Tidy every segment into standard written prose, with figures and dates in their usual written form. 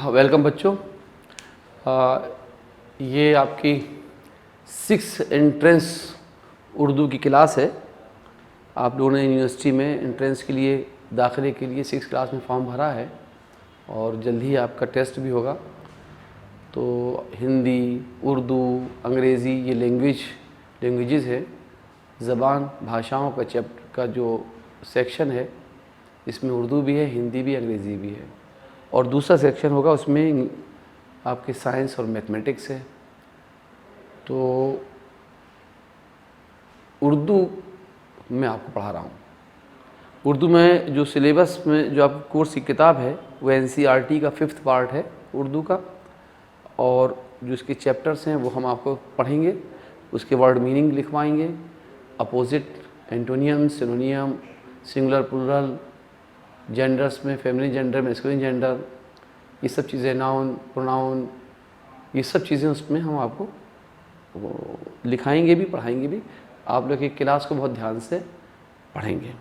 Welcome बच्चों। ये आपकी 6 एंट्रेंस उर्दू की क्लास है। आप लोगों ने यूनिवर्सिटी में एंट्रेंस के लिए दाखिले के लिए 6 क्लास में फॉर्म भरा है और जल्द ही आपका टेस्ट भी होगा। तो हिंदी, उर्दू, अंग्रेज़ी ये लैंग्वेजेस है। ज़बान भाषाओं का चैप्टर का जो सेक्शन है इसमें उर्दू भी है, हिंदी भी, अंग्रेज़ी भी है। और दूसरा सेक्शन होगा उसमें आपके साइंस और मैथमेटिक्स है। तो उर्दू मैं आपको पढ़ा रहा हूँ। उर्दू में जो सिलेबस में जो आपको कोर्स की किताब है वो NCERT का 5th पार्ट है उर्दू का, और जो इसके चैप्टर्स हैं वो हम आपको पढ़ेंगे। उसके वर्ड मीनिंग लिखवाएंगे, opposite, antonym, synonym, singular, plural, genders में फेमिनिन जेंडर, मैस्कुलिन जेंडर, ये सब चीज़ें, नाउन, प्रोनाउन, ये सब चीज़ें उसमें हम आपको लिखाएंगे भी, पढ़ाएंगे भी। आप लोग एक क्लास को बहुत ध्यान से पढ़ेंगे।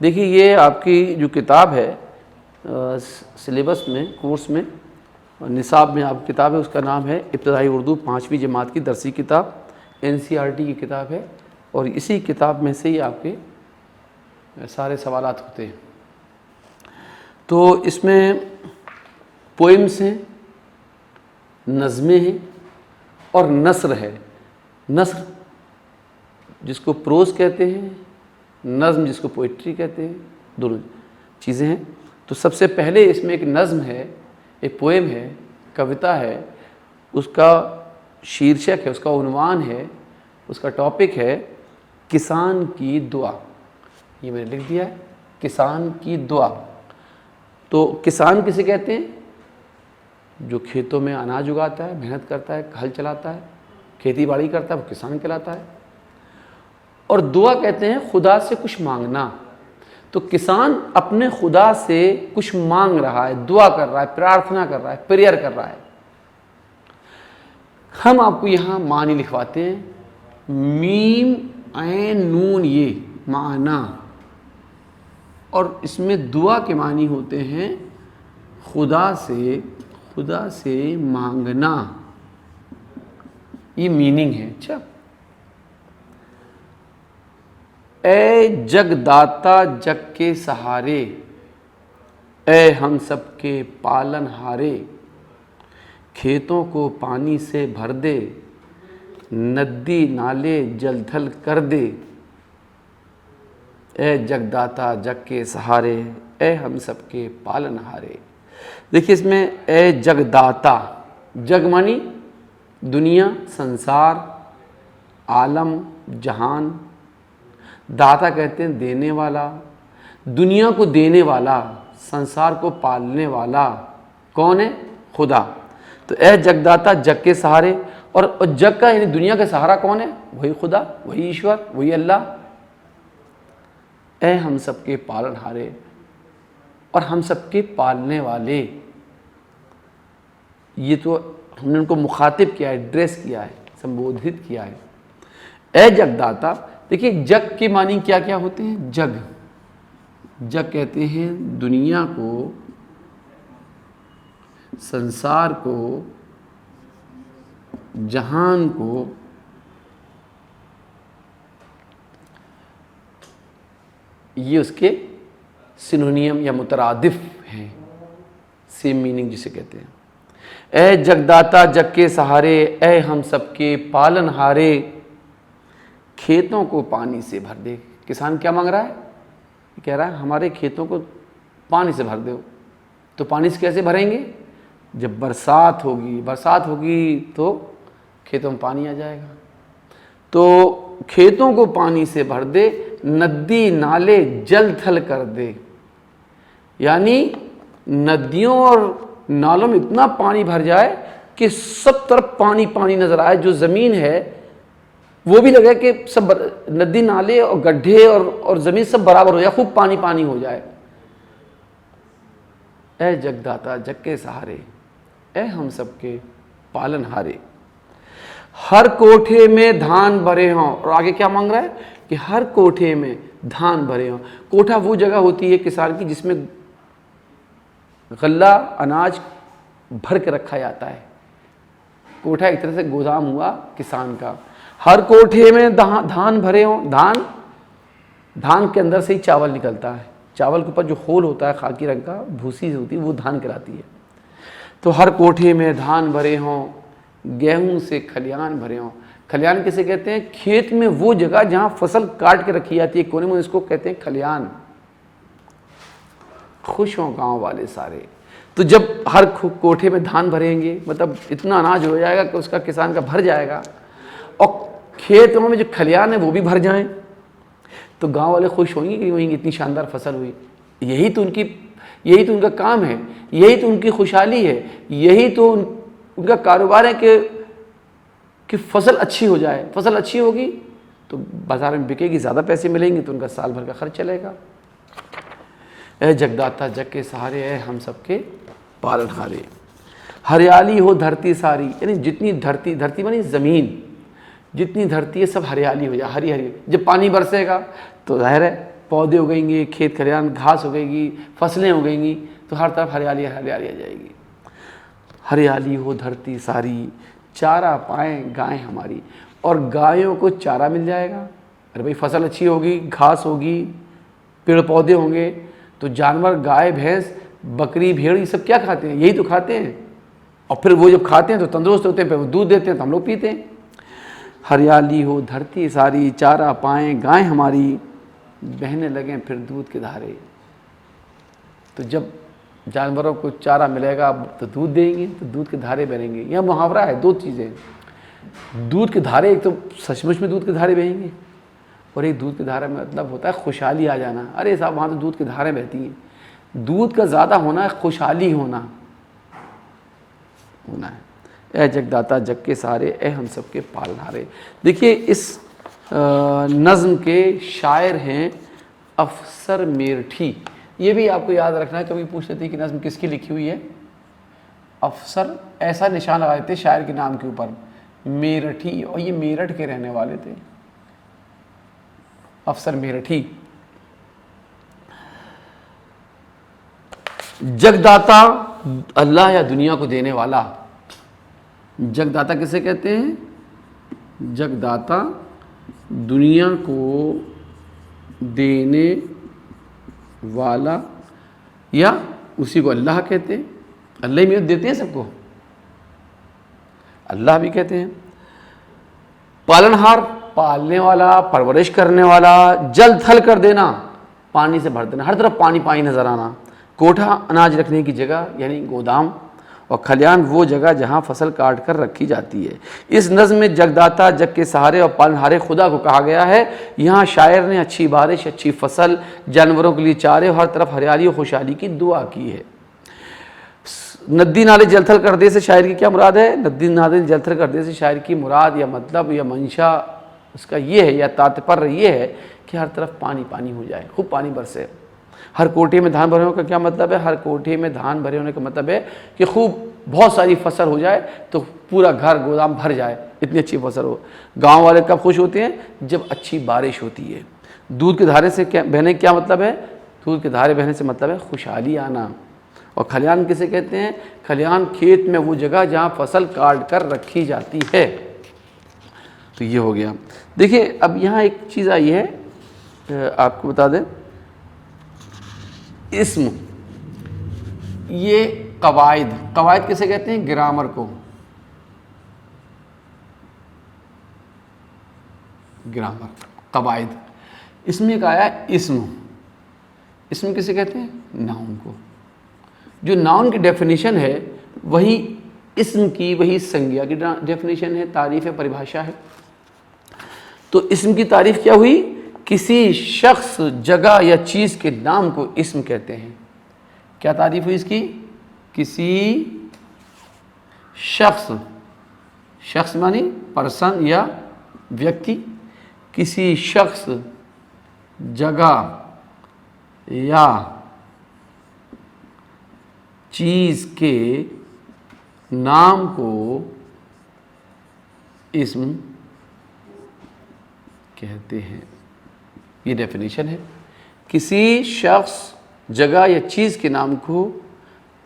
देखिए ये आपकी जो किताब है सिलेबस में, कोर्स में, निसाब में आप किताब है, उसका नाम है इब्तदाई उर्दू 5वीं जमात की दरसी किताब। NCERT की किताब है और इसी किताब में से ही आपके सारे सवालात होते हैं। तो इसमें पोइम्स हैं, नज़में हैं और नस्र है। नस्र जिसको प्रोज कहते हैं, नज़्म जिसको पोइट्री कहते हैं, दोनों चीज़ें हैं। तो सबसे पहले इसमें एक नज़्म है, एक पोएम है, कविता है। उसका शीर्षक है, उसका उन्वान है, उसका टॉपिक है किसान की दुआ। ये मैंने लिख दिया है, किसान की दुआ। तो किसान किसे कहते हैं? जो खेतों में अनाज उगाता है, मेहनत करता है, हल चलाता है, खेती बाड़ी करता है, वो किसान कहलाता है। और दुआ कहते हैं खुदा से कुछ मांगना। तो किसान अपने खुदा से कुछ मांग रहा है, दुआ कर रहा है, प्रार्थना कर रहा है, प्रेयर कर रहा है। हम आपको यहाँ मानी लिखवाते हैं, मीम ऐन नून, ये माना। और इसमें दुआ के मानी होते हैं खुदा से मांगना, ये मीनिंग है। अच्छा, ए जगदाता जग के सहारे, ए हम सबके पालनहारे, खेतों को पानी से भर दे, नदी नाले जल थल कर दे। ए जगदाता जग के सहारे, ए हम सबके पालनहारे। देखिए इसमें ए जगदाता, जग मानी दुनिया, संसार, आलम, जहान। दाता कहते हैं देने वाला, दुनिया को देने वाला, संसार को पालने वाला कौन है? खुदा। तो ए जगदाता जग के सहारे, और जग का यानी दुनिया का सहारा कौन है? वही खुदा, वही ईश्वर, वही अल्लाह। ए हम सबके पालनहारे, और हम सबके पालने वाले। ये तो हमने उनको मुखातिब किया है, एड्रेस किया है, संबोधित किया है। ए जगदाता, देखिए जग के मानी क्या क्या होते हैं? जग कहते हैं दुनिया को, संसार को, जहान को, ये उसके सिनोनियम या मुतरादिफ हैं, सेम मीनिंग जिसे कहते हैं। ए जगदाता जग के सहारे, ए हम सबके पालनहारे, खेतों को पानी से भर दे। किसान क्या मांग रहा है? कह रहा है हमारे खेतों को पानी से भर दो। तो पानी से कैसे भरेंगे? जब बरसात होगी तो खेतों में पानी आ जाएगा। तो खेतों को पानी से भर दे, नदी नाले जल थल कर दे। यानी नदियों और नालों में इतना पानी भर जाए कि सब तरफ पानी पानी नजर आए। जो ज़मीन है वो भी लगे कि सब नदी नाले और गड्ढे और ज़मीन सब बराबर हो जाए, खूब पानी पानी हो जाए। ए जगदाता जग के सहारे, ए हम सबके पालनहारे, हर कोठे में धान भरे हों। और आगे क्या मांग रहा है कि हर कोठे में धान भरे हों। कोठा वो जगह होती है किसान की जिसमें गल्ला, अनाज भर के रखा जाता है। कोठा एक तरह से गोदाम हुआ किसान का। हर कोठे में धान भरे हों, धान के अंदर से ही चावल निकलता है। चावल के ऊपर जो होल होता है खाकी रंग का, भूसी होती है, वो धान कहलाती है। तो हर कोठे में धान भरे हों, गेहूं से खलियान भरे हों। खलियान किसे कहते हैं? खेत में वो जगह जहां फसल काट के रखी जाती है कोने में, इसको कहते हैं खलियान। खुश हों गांव वाले सारे। तो जब हर कोठे में धान भरेंगे, मतलब इतना अनाज हो जाएगा कि उसका किसान का भर जाएगा, और खेतों में जो खलियान है वो भी भर जाएं, तो गांव वाले खुश होंगे कि वहीं इतनी शानदार फसल हुई। यही तो उनका काम है, यही तो उनकी खुशहाली है, यही तो उनका कारोबार है कि फसल अच्छी हो जाए। फसल अच्छी होगी तो बाजार में बिकेगी, ज़्यादा पैसे मिलेंगे तो उनका साल भर का खर्च चलेगा। ऐ जगदाता जग के सहारे, ऐ हम सबके पालनहारे। हरियाली हो धरती सारी, यानी जितनी धरती मानी ज़मीन, जितनी धरती है सब हरियाली हो जाए, हरी हरी। जब पानी बरसेगा तो जाहिर है पौधे उगेंगे, खेत खलियान, घास उगेगी, फसलें उगेंगी, तो हर तरफ हरियाली हरियाली आ जाएगी। हरियाली हो धरती सारी, चारा पाएँ गाय हमारी, और गायों को चारा मिल जाएगा। अरे भाई फसल अच्छी होगी, घास होगी, पेड़ पौधे होंगे, तो जानवर गाय भैंस बकरी भेड़ ये सब क्या खाते हैं? यही तो खाते हैं। और फिर वो जब खाते हैं तो तंदुरुस्त होते हैं, फिर वो दूध देते हैं तो हम लोग पीते हैं। हरियाली हो धरती सारी, चारा पाएँ गाय हमारी, बहने लगें फिर दूध के धारे। तो जब जानवरों को चारा मिलेगा तो दूध देंगे, तो दूध के धारे बहेंगे। यह मुहावरा है, दो चीज़ें, दूध के धारे, एक तो सचमुच में दूध के धारे बहेंगे, और एक दूध की धारा में मतलब होता है खुशहाली आ जाना। अरे साहब वहाँ तो दूध की धारें बहती हैं। दूध का ज़्यादा होना है खुशहाली होना है। ऐ जगदाता जग के सहारे, ऐ हम सबके पालनहारे। देखिए इस नज़्म के शायर हैं अफसर मेरठी। ये भी आपको याद रखना है, कभी पूछ लेते कि नज़्म किसकी लिखी हुई है। अफसर ऐसा निशान लगा देते शायर के नाम के ऊपर, मेरठी, और ये मेरठ के रहने वाले थे, अफसर मेरठी। जगदाता अल्लाह या दुनिया को देने वाला। जगदाता किसे कहते हैं? जगदाता दुनिया को देने वाला, या उसी को अल्लाह कहते हैं। अल्लाह ही देते हैं सबको, अल्लाह भी कहते हैं। पालनहार, पालने वाला, परवरिश करने वाला। जल थल कर देना, पानी से भर देना, हर तरफ पानी पानी नजर आना। कोठा अनाज रखने की जगह यानी गोदाम, और खलियान वो जगह जहाँ फसल काट कर रखी जाती है। इस नज़्म में जगदाता जग के सहारे और पालनहारे खुदा को कहा गया है। यहाँ शायर ने अच्छी बारिश, अच्छी फसल, जानवरों के लिए चारे और हर तरफ हरियाली और खुशहाली की दुआ की है। नदी नाले जलथल कर दे से शायर की क्या मुराद है? नदी नाले जलथल कर दे से शायर की मुराद या मतलब या मंशा उसका ये है, या तात्पर्य ये है कि हर तरफ पानी पानी हो जाए, खूब पानी बरसे। हर कोठे में धान भरे होने का क्या मतलब है? हर कोठे में धान भरे होने का मतलब है कि खूब बहुत सारी फसल हो जाए, तो पूरा घर गोदाम भर जाए, इतनी अच्छी फसल हो। गांव वाले कब खुश होते हैं? जब अच्छी बारिश होती है। दूध के धारे से क्या बहने क्या मतलब है? दूध के धारे बहने से मतलब है खुशहाली आना। और खलियान किसे कहते हैं? खलियान खेत में वो जगह जहाँ फसल काट कर रखी जाती है। तो ये हो गया। देखिए अब यहाँ एक चीज़ आई है, आपको बता दें, इस्म, ये कवायद किसे कहते हैं? ग्रामर को। ग्रामर, कवायद। इसमें एक आया इस्म किसे कहते हैं? नाउन को। जो नाउन की डेफिनेशन है वही इस्म की, वही संज्ञा की डेफिनेशन है, तारीफ है, परिभाषा है। तो इस्म की तारीफ क्या हुई? किसी शख्स, जगह या चीज़ के नाम को इस्म कहते हैं। क्या तारीफ हुई इसकी? किसी शख्स मानी पर्सन या व्यक्ति, किसी शख्स, जगह या चीज़ के नाम को इस्म कहते हैं। ये डेफिनेशन है। किसी शख्स, जगह या चीज़ के नाम को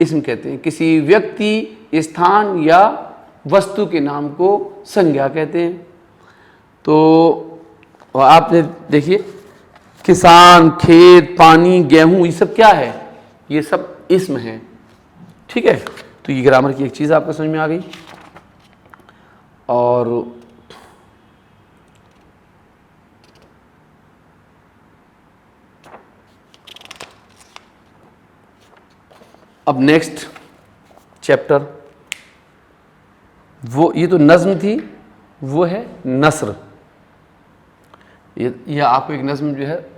इस्म कहते हैं। किसी व्यक्ति, स्थान या वस्तु के नाम को संज्ञा कहते हैं। तो आपने देखिए, किसान, खेत, पानी, गेहूं, ये सब क्या है? ये सब इस्म है। ठीक है, तो ये ग्रामर की एक चीज़ आपको समझ में आ गई। और अब नेक्स्ट चैप्टर, वो ये तो नज़्म थी, वो है नस्र। ये आपको एक नज़्म जो है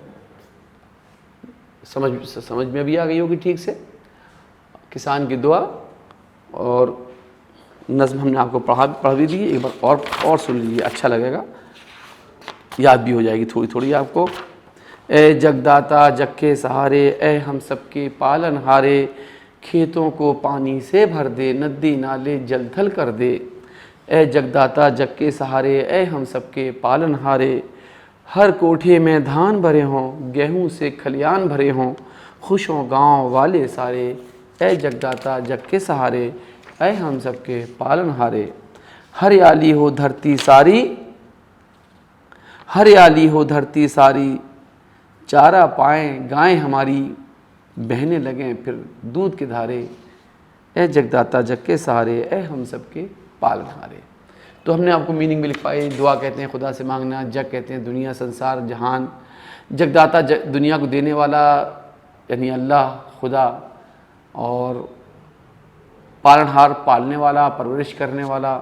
समझ में भी आ गई होगी ठीक से। किसान की दुआ और नज़्म हमने आपको पढ़ भी दी। एक बार और सुन लीजिए, अच्छा लगेगा, याद भी हो जाएगी थोड़ी थोड़ी आपको। ए जगदाता जग के सहारे, ए हम सबके पालनहारे, खेतों को पानी से भर दे, नदी नाले जल थल कर दे। ए जगदाता जग के सहारे, ए हम सबके पालनहारे, हर कोठे में धान भरे हों, गेहूं से खलियान भरे हों, खुश हों गाँव वाले सारे। ए जगदाता जग के सहारे, ए हम सबके पालनहारे, हरियाली हो धरती सारी, हरियाली हो धरती सारी, चारा पाएँ गायें हमारी, बहने लगें फिर दूध के धारे। ए जगदाता जग के सहारे, ए हम सबके पालनहारे। तो हमने आपको मीनिंग भी लिखवाई। दुआ कहते हैं खुदा से मांगना, जग कहते हैं दुनिया, संसार, जहान। जगदाता दुनिया को देने वाला यानी अल्लाह, खुदा, और पालनहार पालने वाला, परवरिश करने वाला।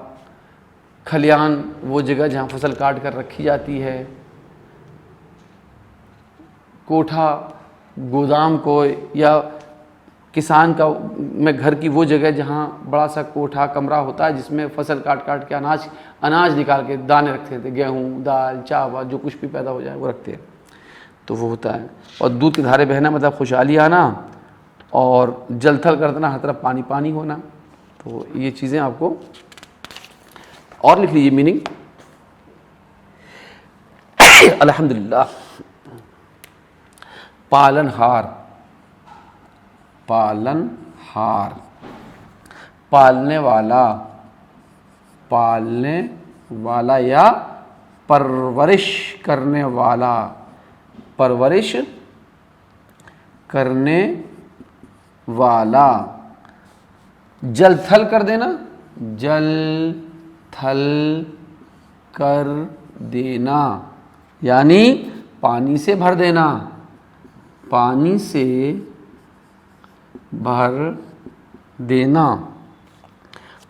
खलियान वो जगह जहाँ फसल काट कर रखी जाती है। कोठा गोदाम को, या किसान का में घर की वो जगह जहाँ बड़ा सा कोठा कमरा होता है जिसमें फसल काट काट के अनाज निकाल के दाने रखते थे, गेहूँ, दाल, चावल, जो कुछ भी पैदा हो जाए वो रखते हैं, तो वो होता है। और दूध के धारे बहना मतलब खुशहाली आना, और जलथल कर देना, हर तरफ पानी पानी होना। तो ये चीज़ें आपको और लिख लीजिए मीनिंग। अल्हम्दुलिल्लाह। पालनहार, पालनहार, पालने वाला, पालने वाला या परवरिश करने वाला, परवरिश करने वाला। जल थल कर देना, जल थल कर देना यानी पानी से भर देना, पानी से भर देना।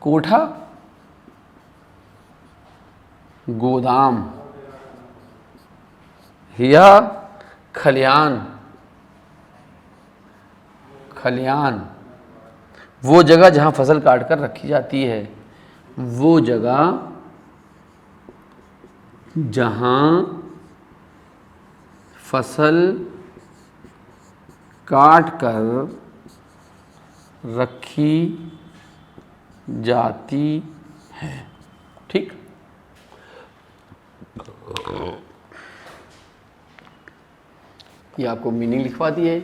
कोठा गोदाम या खलियान, खलियान वो जगह जहाँ फसल काट कर रखी जाती है, वो जगह जहाँ फसल काट कर रखी जाती है। ठीक, ये आपको मीनिंग लिखवा दिए,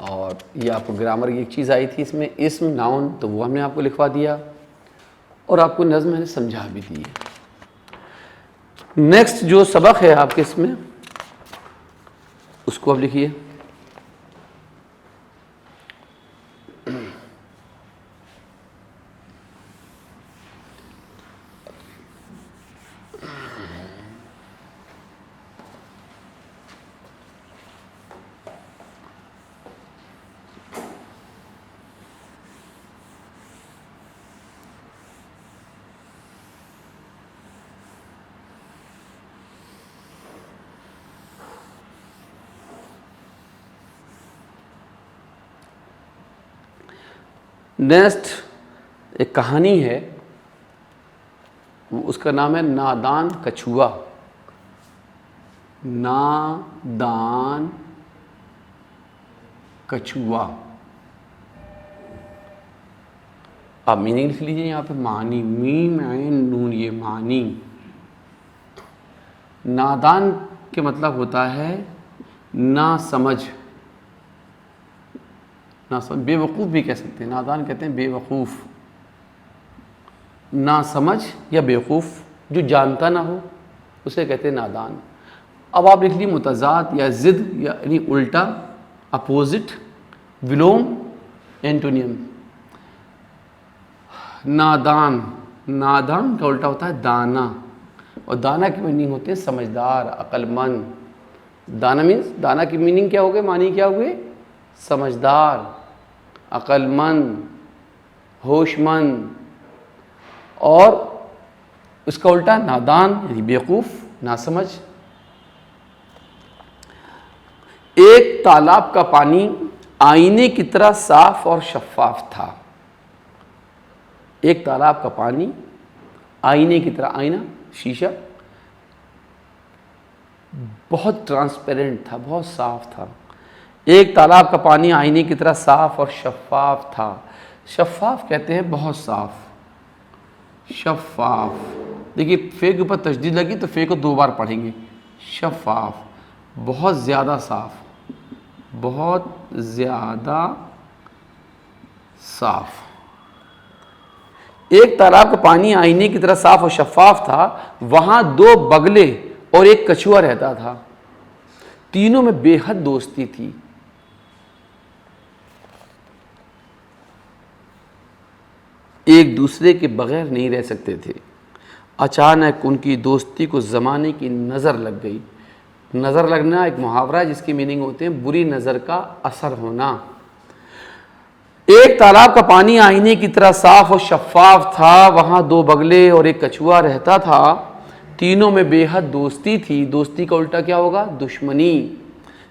और ये आपको ग्रामर की एक चीज़ आई थी इसमें, इस्म नाउन, तो वो हमने आपको लिखवा दिया, और आपको नज़्म मैंने समझा भी दी है। नेक्स्ट जो सबक है आपके इसमें, उसको अब लिखिए। नेक्स्ट एक कहानी है, उसका नाम है नादान कछुआ। नादान कछुआ। आप मीनिंग लिख लीजिए यहाँ पे, मानी, मीम ऐन नून, ये मानी। नादान के मतलब होता है ना समझ, ना समझ, बेवकूफ़ भी कह सकते हैं, नादान कहते हैं बेवकूफ़, ना समझ या बेवकूफ़, जो जानता ना हो उसे कहते हैं नादान। अब आप लिख ली मुतज़ाद या ज़िद यानी उल्टा, अपोजिट, विलोम, एंटोनियम। नादान, नादान का उल्टा होता है दाना, और दाना की मीनिंग होती है समझदार, अक्लमंद। दाना मीन्स, दाना की मीनिंग क्या हो गई, मानी क्या हुए, समझदार, अक्लमंद, होशमंद। और उसका उल्टा नादान यानी बेवकूफ़, नासमझ। एक तालाब का पानी आईने की तरह साफ और शफाफ था। एक तालाब का पानी आईने की तरह, आईना शीशा, बहुत ट्रांसपेरेंट था, बहुत साफ था। एक तालाब का पानी आईने की तरह साफ और शफाफ था। शफाफ कहते हैं बहुत साफ, शफाफ। देखिए फे के ऊपर तशदीद लगी तो फे को 2 बार पढ़ेंगे। शफाफ, बहुत ज़्यादा साफ, बहुत ज़्यादा साफ। एक तालाब का पानी आईने की तरह साफ और शफाफ था। वहां 2 बगले और एक कछुआ रहता था। तीनों में बेहद दोस्ती थी। एक दूसरे के बगैर नहीं रह सकते थे। अचानक उनकी दोस्ती को ज़माने की नज़र लग गई। नज़र लगना एक मुहावरा है जिसकी मीनिंग होते हैं बुरी नज़र का असर होना। एक तालाब का पानी आईने की तरह साफ और शफाफ था। वहाँ 2 बगले और एक कछुआ रहता था। तीनों में बेहद दोस्ती थी। दोस्ती का उल्टा क्या होगा, दुश्मनी।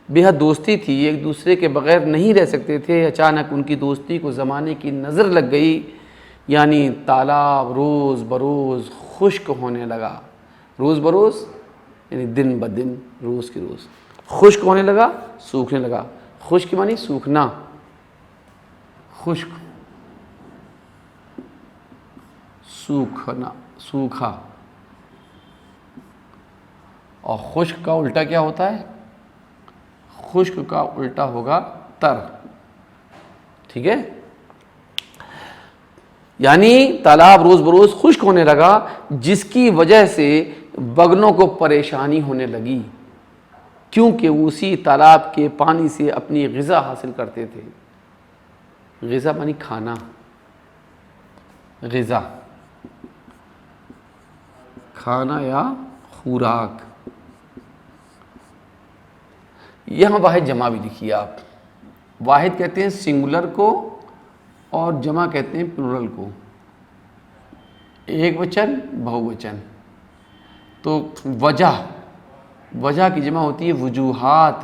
बेहद दोस्ती थी, एक दूसरे के बगैर नहीं रह सकते थे। अचानक उनकी दोस्ती को ज़माने की नज़र लग गई, यानी तालाब रोज़ बरोज़ खुश्क होने लगा। रोज़ बरोज़ यानी दिन ब दिन, रोज़ के रोज़। खुश्क होने लगा, सूखने लगा। खुश्क मानी सूखना, खुश्क, सूखना, सूखा। और खुश्क का उल्टा क्या होता है, खुश्क का उल्टा होगा तर। ठीक है, यानी तालाब रोज़ बरोज़ खुश्क होने लगा, जिसकी वजह से बगलों को परेशानी होने लगी, क्योंकि वो उसी तालाब के पानी से अपनी ग़िज़ा हासिल करते थे। ग़िज़ा मानी खाना, ग़िज़ा खाना या खुराक। यहाँ वाहिद जमा भी लिखिए आप। वाहिद कहते हैं सिंगुलर को और जमा कहते हैं प्लूरल को। एक वचन, बहुवचन। तो वजह, वजह की जमा होती है वजूहात।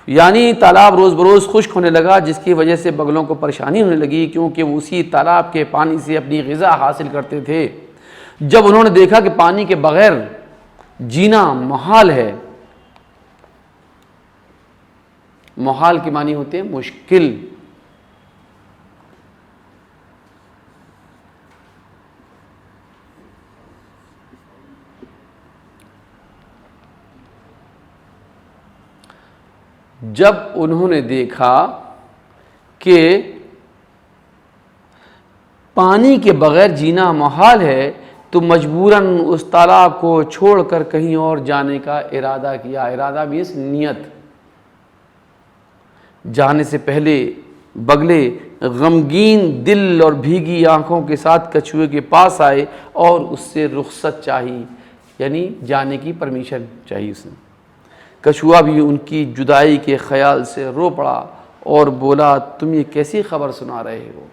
यानी तालाब रोज़ बरोज़ खुश्क होने लगा, जिसकी वजह से बगलों को परेशानी होने लगी, क्योंकि वो उसी तालाब के पानी से अपनी ग़िज़ा हासिल करते थे। जब उन्होंने देखा कि पानी के बगैर जीना मुहाल है, मुहाल की मानी होते हैं मुश्किल। जब उन्होंने देखा कि पानी के बगैर जीना मुहाल है, तो मजबूरन उस तालाब को छोड़कर कहीं और जाने का इरादा किया। इरादा मीन्स नियत। जाने से पहले बगले गमगीन दिल और भीगी आंखों के साथ कछुए के पास आए और उससे रुखसत चाहिए, यानी जाने की परमिशन चाहिए उसने। कछुआ भी उनकी जुदाई के ख्याल से रो पड़ा और बोला, तुम ये कैसी खबर सुना रहे हो,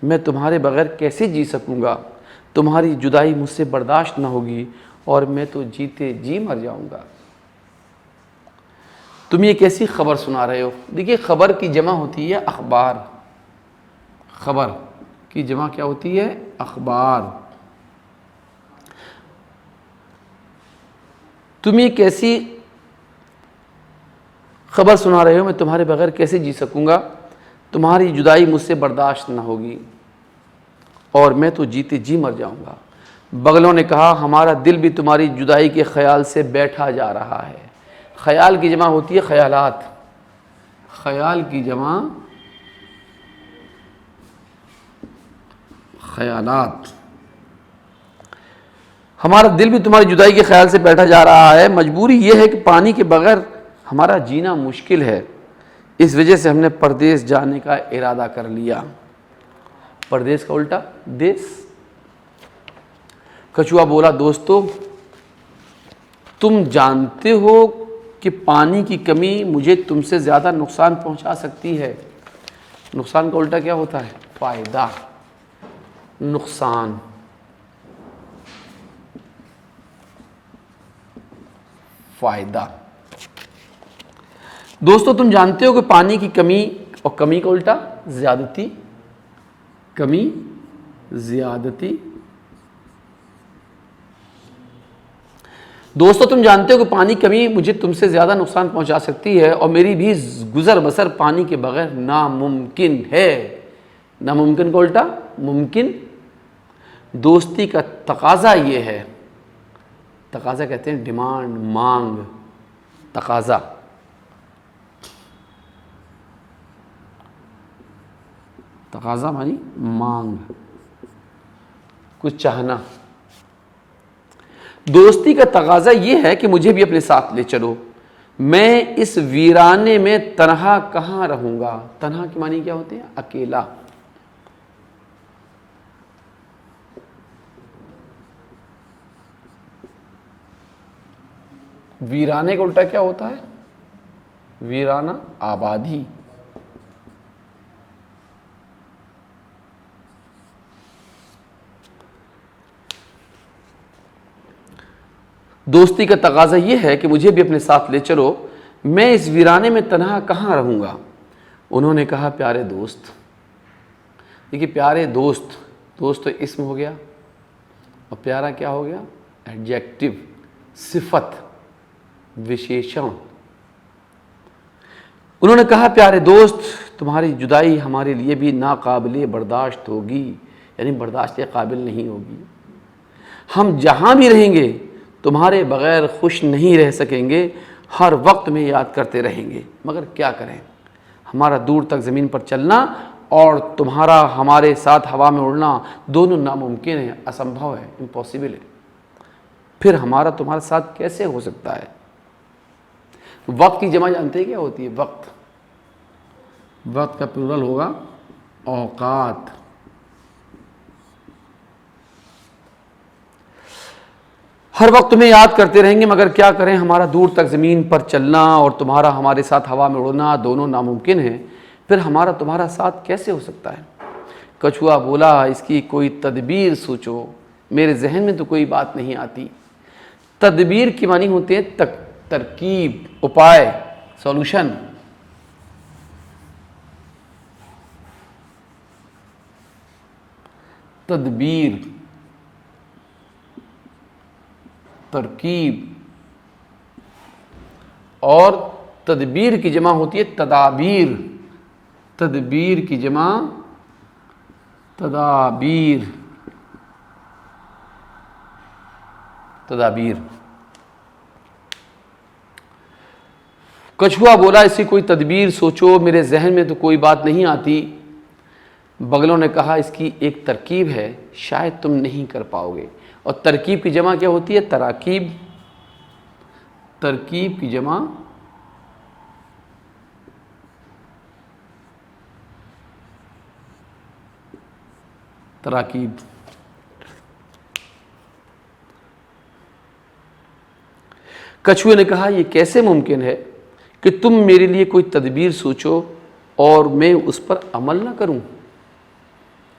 मैं तुम्हारे बगैर कैसे जी सकूँगा, तुम्हारी जुदाई मुझसे बर्दाश्त न होगी और मैं तो जीते जी मर जाऊँगा। तुम ये कैसी खबर सुना रहे हो। देखिए खबर की जमा होती है अखबार। खबर की जमा क्या होती है, अखबार। तुम ये कैसी खबर सुना रहे हो, मैं तुम्हारे बगैर कैसे जी सकूँगा, तुम्हारी जुदाई मुझसे बर्दाश्त ना होगी और मैं तो जीते जी मर जाऊँगा। बगलों ने कहा हमारा दिल भी तुम्हारी जुदाई के ख्याल से बैठा जा रहा है। ख्याल की जमा होती है ख्यालात, ख्याल की जमा ख्यालात। हमारा दिल भी तुम्हारी जुदाई के ख्याल से बैठा जा रहा है। मजबूरी यह है कि पानी के बगैर हमारा जीना मुश्किल है। इस वजह से हमने परदेश जाने का इरादा कर लिया। परदेश का उल्टा देश। कछुआ बोला दोस्तों, तुम जानते हो कि पानी की कमी मुझे तुमसे ज़्यादा नुकसान पहुंचा सकती है। नुकसान का उल्टा क्या होता है? फायदा। नुकसान, फायदा। दोस्तों तुम जानते हो कि पानी की कमी, और कमी का उल्टा ज्यादती, कमी ज्यादती। दोस्तों तुम जानते हो कि पानी की कमी मुझे तुमसे ज्यादा नुकसान पहुंचा सकती है और मेरी भी गुजर बसर पानी के बगैर नामुमकिन है। नामुमकिन का उल्टा मुमकिन। दोस्ती का तकाजा ये है, तकाजा कहते हैं डिमांड, मांग, तकाजा। तकाजा मानी मांग, कुछ चाहना। दोस्ती का तकाजा ये है कि मुझे भी अपने साथ ले चलो, मैं इस वीराने में तन्हा कहाँ रहूंगा। तन्हा की मानी क्या होते हैं? अकेला। वीराने का उल्टा क्या होता है? वीराना, आबादी। दोस्ती का तकाजा यह है कि मुझे भी अपने साथ ले चलो, मैं इस वीराने में तन्हा कहाँ रहूंगा। उन्होंने कहा प्यारे दोस्त। देखिए प्यारे दोस्त, दोस्त तो इस्म हो गया और प्यारा क्या हो गया? एडजेक्टिव, सिफत, विशेषण। उन्होंने कहा प्यारे दोस्त, तुम्हारी जुदाई हमारे लिए भी नाकाबिले बर्दाश्त होगी, यानी बर्दाश्त के काबिल नहीं होगी। हम जहां भी रहेंगे तुम्हारे बगैर खुश नहीं रह सकेंगे, हर वक्त में याद करते रहेंगे। मगर क्या करें, हमारा दूर तक ज़मीन पर चलना और तुम्हारा हमारे साथ हवा में उड़ना दोनों नामुमकिन है, असंभव है, इम्पॉसिबल है। फिर हमारा तुम्हारे साथ कैसे हो सकता है? वक्त की जमा जानते हैं क्या होती है? वक्त। वक्त का प्लूरल होगा औकात। हर वक्त तुम्हें याद करते रहेंगे, मगर क्या करें, हमारा दूर तक ज़मीन पर चलना और तुम्हारा हमारे साथ हवा में उड़ना दोनों नामुमकिन है। फिर हमारा तुम्हारा साथ कैसे हो सकता है? कछुआ बोला इसकी कोई तदबीर सोचो, मेरे जहन में तो कोई बात नहीं आती। तदबीर की मानी होते हैं तरकीब, उपाय, सॉल्यूशन। तदबीर, तरकीब। और तदबीर की जमा होती है तदाबीर। तदबीर की जमा तदाबीर, तदाबीर। कछुआ बोला इसकी कोई तदबीर सोचो, मेरे जहन में तो कोई बात नहीं आती। बगलों ने कहा इसकी एक तरकीब है, शायद तुम नहीं कर पाओगे। और तरकीब की जमा क्या होती है? तराकीब। तरकीब की जमा तराकीब। कछुए ने कहा यह कैसे मुमकिन है कि तुम मेरे लिए कोई तदबीर सोचो और मैं उस पर अमल ना करूं।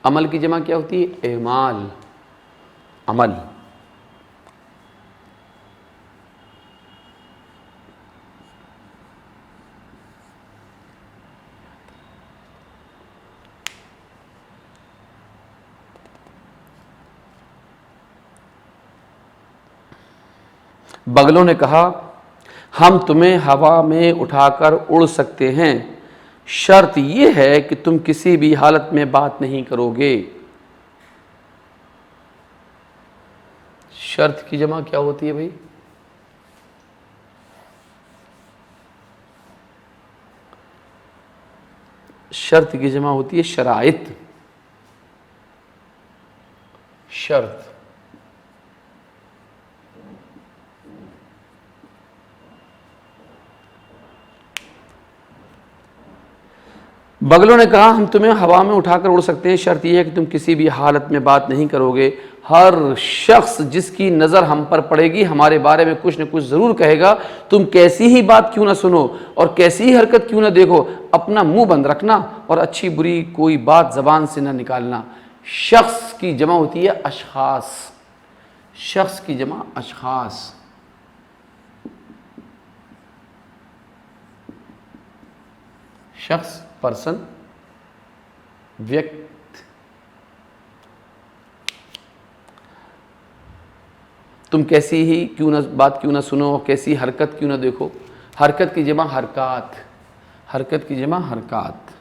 अमल की जमा क्या होती है? एमाल, अमल। बगलों ने कहा हम तुम्हें हवा में उठाकर उड़ सकते हैं, शर्त यह है कि तुम किसी भी हालत में बात नहीं करोगे। शर्त की जमा क्या होती है भाई? शर्त की जमा होती है शराइत। शर्त बगलों ने कहा हम तुम्हें हवा में उठाकर उड़ सकते हैं, शर्त यह है कि तुम किसी भी हालत में बात नहीं करोगे। हर शख्स जिसकी नज़र हम पर पड़ेगी हमारे बारे में कुछ न कुछ ज़रूर कहेगा। तुम कैसी ही बात क्यों ना सुनो और कैसी ही हरकत क्यों ना देखो, अपना मुंह बंद रखना और अच्छी बुरी कोई बात ज़बान से ना निकालना। शख्स की जमा होती है अशखास। शख्स की जमा अशखास। शख्स पर्सन, व्यक्ति। तुम कैसी ही क्यों ना बात क्यों ना सुनो, कैसी हरकत क्यों ना देखो। हरकत की जमा हरकात। हरकत की जमा हरकात।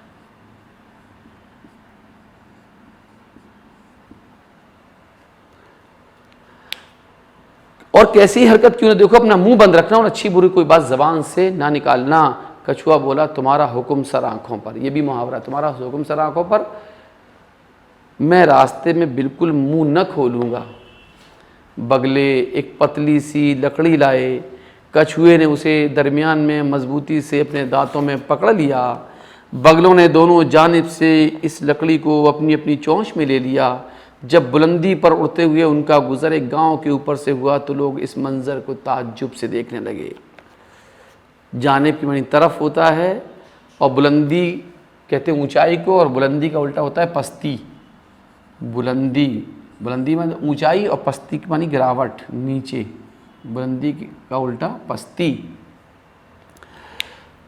और कैसी हरकत क्यों ना देखो, अपना मुंह बंद रखना और अच्छी बुरी कोई बात जबान से ना निकालना। कछुआ बोला तुम्हारा हुक्म सर आंखों पर। यह भी मुहावरा, तुम्हारा हुक्म सर आंखों पर। मैं रास्ते में बिल्कुल मुंह न खोलूंगा। बगले एक पतली सी लकड़ी लाए। कछुए ने उसे दरमियान में मजबूती से अपने दांतों में पकड़ लिया। बगलों ने दोनों जानिब से इस लकड़ी को अपनी अपनी चोंच में ले लिया। जब बुलंदी पर उड़ते हुए उनका गुजर एक गांव के ऊपर से हुआ तो लोग इस मंजर को ताज्जुब से देखने लगे। जानिब की मानी तरफ होता है और बुलंदी कहते हैं ऊंचाई को, और बुलंदी का उल्टा होता है पस्ती। बुलंदी, बुलंदी मानी ऊंचाई और पस्ती की मानी गिरावट नीचे। बुलंदी का उल्टा पस्ती।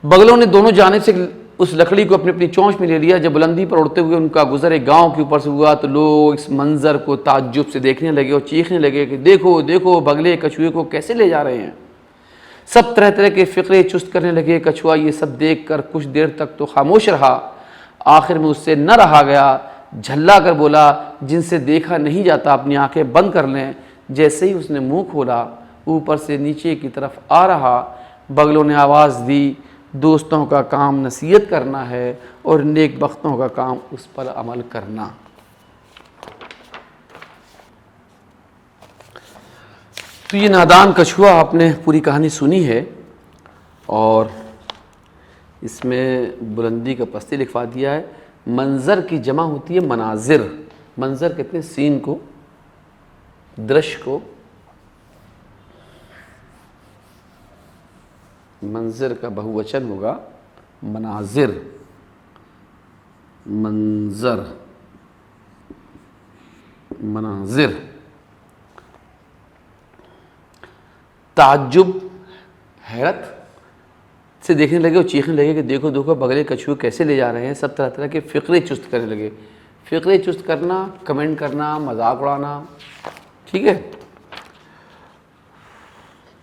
बगलों ने दोनों जानिब से उस लकड़ी को अपनी अपनी चोंच में ले लिया। जब बुलंदी पर उड़ते हुए उनका गुजर एक गांव के ऊपर से हुआ तो लोग इस मंजर को ताज्जुब से देखने लगे और चीखने लगे कि देखो देखो बगले कछुए को कैसे ले जा रहे हैं। सब तरह तरह के फ़िक्रे चुस्त करने लगे। कछुआ ये सब देख कर कुछ देर तक तो खामोश रहा, आखिर में उससे न रहा गया। झल्ला कर बोला जिनसे देखा नहीं जाता अपनी आंखें बंद कर लें। जैसे ही उसने मुंह खोला ऊपर से नीचे की तरफ आ रहा। बगलों ने आवाज़ दी दोस्तों का काम नसीहत करना है और नेक बख्तों का काम उस पर अमल करना। तो ये नादान कछुआ, आपने पूरी कहानी सुनी है और इसमें बुलंदी का पस्ती लिखवा दिया है। मंज़र की जमा होती है मनाजिर। मंज़र कहते हैं सीन को, दृश्य को। मंज़र का बहुवचन होगा मनाजिर। मंज़र, मनाजिर। ताज्जुब, हैरत से देखने लगे और चीखने लगे कि देखो देखो बगले कछुए कैसे ले जा रहे हैं। सब तरह तरह के फ़िक्रे चुस्त करने लगे। फ़िक्रे चुस्त करना, कमेंट करना, मजाक उड़ाना, ठीक है।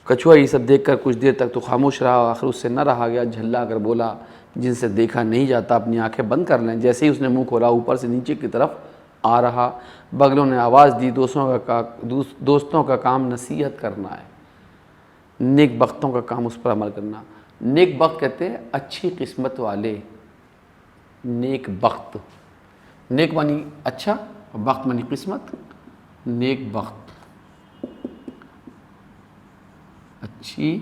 कछुआ ये सब देखकर कुछ देर तक तो खामोश रहा, आखिर उससे न रहा गया। झल्ला कर बोला जिनसे देखा नहीं जाता अपनी आंखें बंद कर लें। जैसे ही उसने मुंह खोला ऊपर से नीचे की तरफ आ रहा। बगलों ने आवाज़ दी दोस्तों का काम नसीहत करना है, नेक बख्तों का काम उस पर अमल करना। नेक बख्त कहते हैं अच्छी किस्मत वाले। नेक बख्त, नेक मानी अच्छा और बख्त मानी किस्मत। नेक बख्त अच्छी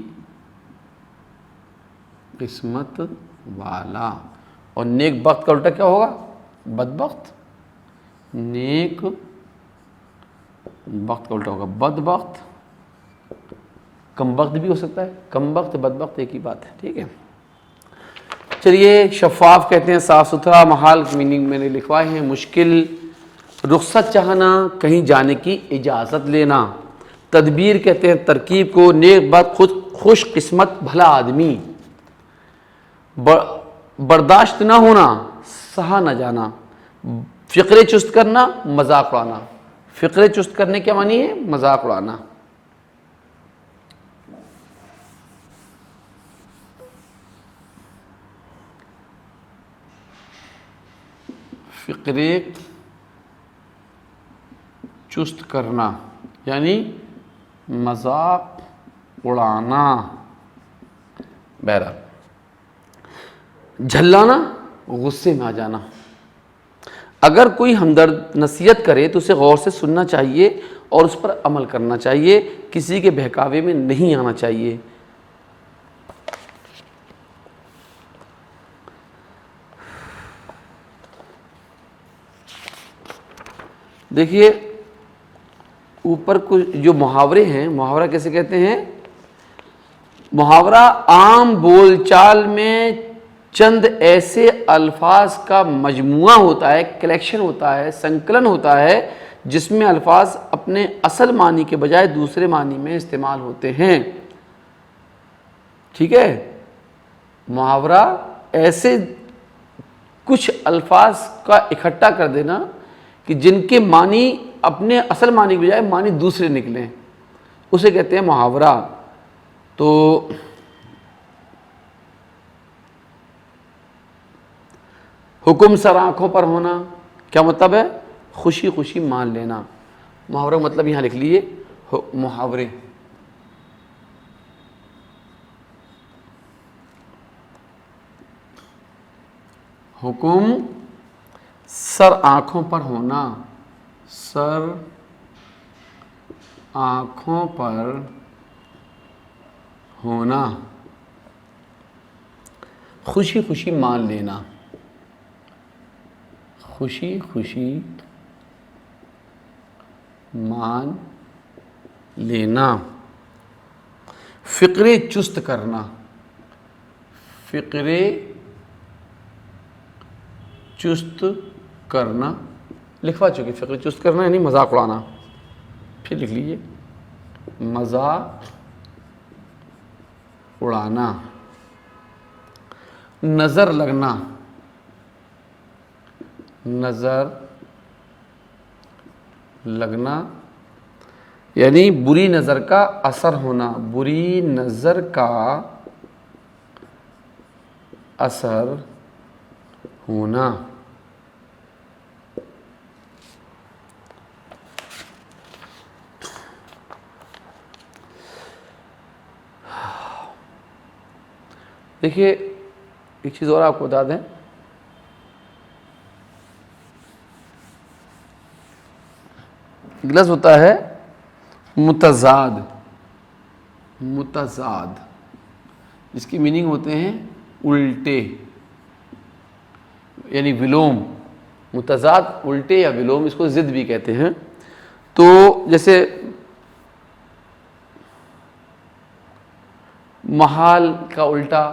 किस्मत वाला। और नेक बख्त का उल्टा क्या होगा? बदबख्त। नेक बख्त का उल्टा होगा बदबख्त। कम वक्त भी हो सकता है। कम वक्त बदबख्त एक ही बात है, ठीक है। चलिए, शफाफ कहते हैं साफ़ सुथरा। महाल मीनिंग मैंने लिखवाए हैं। मुश्किल, रुख्सत चाहना, कहीं जाने की इजाज़त लेना। तदबीर कहते हैं तरकीब को। नेक बख्त, खुद खुश किस्मत भला आदमी। बर्दाश्त ना होना, सहा न जाना। फ़िक्रे चुस्त करना, मजाक उड़ाना। फ़िक्रे चुस्त करने क्या मानी है? मजाक उड़ाना। फ़िक्रे चुस्त करना यानी मजाक उड़ाना, बहरहाल। झल्लाना, गुस्से में आ जाना। अगर कोई हमदर्द नसीहत करे तो उसे गौर से सुनना चाहिए और उस पर अमल करना चाहिए, किसी के बहकावे में नहीं आना चाहिए। देखिए ऊपर कुछ जो मुहावरे हैं, मुहावरा कैसे कहते हैं? मुहावरा आम बोलचाल में चंद ऐसे अल्फाज का मजमुआ होता है, कलेक्शन होता है, संकलन होता है, जिसमें अल्फाज अपने असल मानी के बजाय दूसरे मानी में इस्तेमाल होते हैं। ठीक है, मुहावरा ऐसे कुछ अल्फाज का इकट्ठा कर देना कि जिनके मानी अपने असल मानी के बजाय मानी दूसरे निकलें, उसे कहते हैं मुहावरा। तो हुक्म सर आंखों पर होना, क्या मतलब है? खुशी खुशी मान लेना। मुहावरा मतलब यहां लिख लीजिए मुहावरे। हुक्म सर आंखों पर होना, सर आंखों पर होना, खुशी खुशी मान लेना, खुशी खुशी मान लेना। फ़िक्रे चुस्त करना, फ़िक्रे चुस्त करना, लिखवा चुके। फ़िक्रे चुस्त करना यानी मजाक उड़ाना। फिर लिख लीजिए मजाक उड़ाना। नज़र लगना, नज़र लगना यानी बुरी नज़र का असर होना, बुरी नज़र का असर होना। देखिए एक चीज़ और आपको बता दें, लफ्ज़ होता है मुतज़ाद, मुतज़ाद जिसकी मीनिंग होते हैं उल्टे यानी विलोम। मुतज़ाद उल्टे या विलोम, इसको ज़िद भी कहते हैं। तो जैसे महाल का उल्टा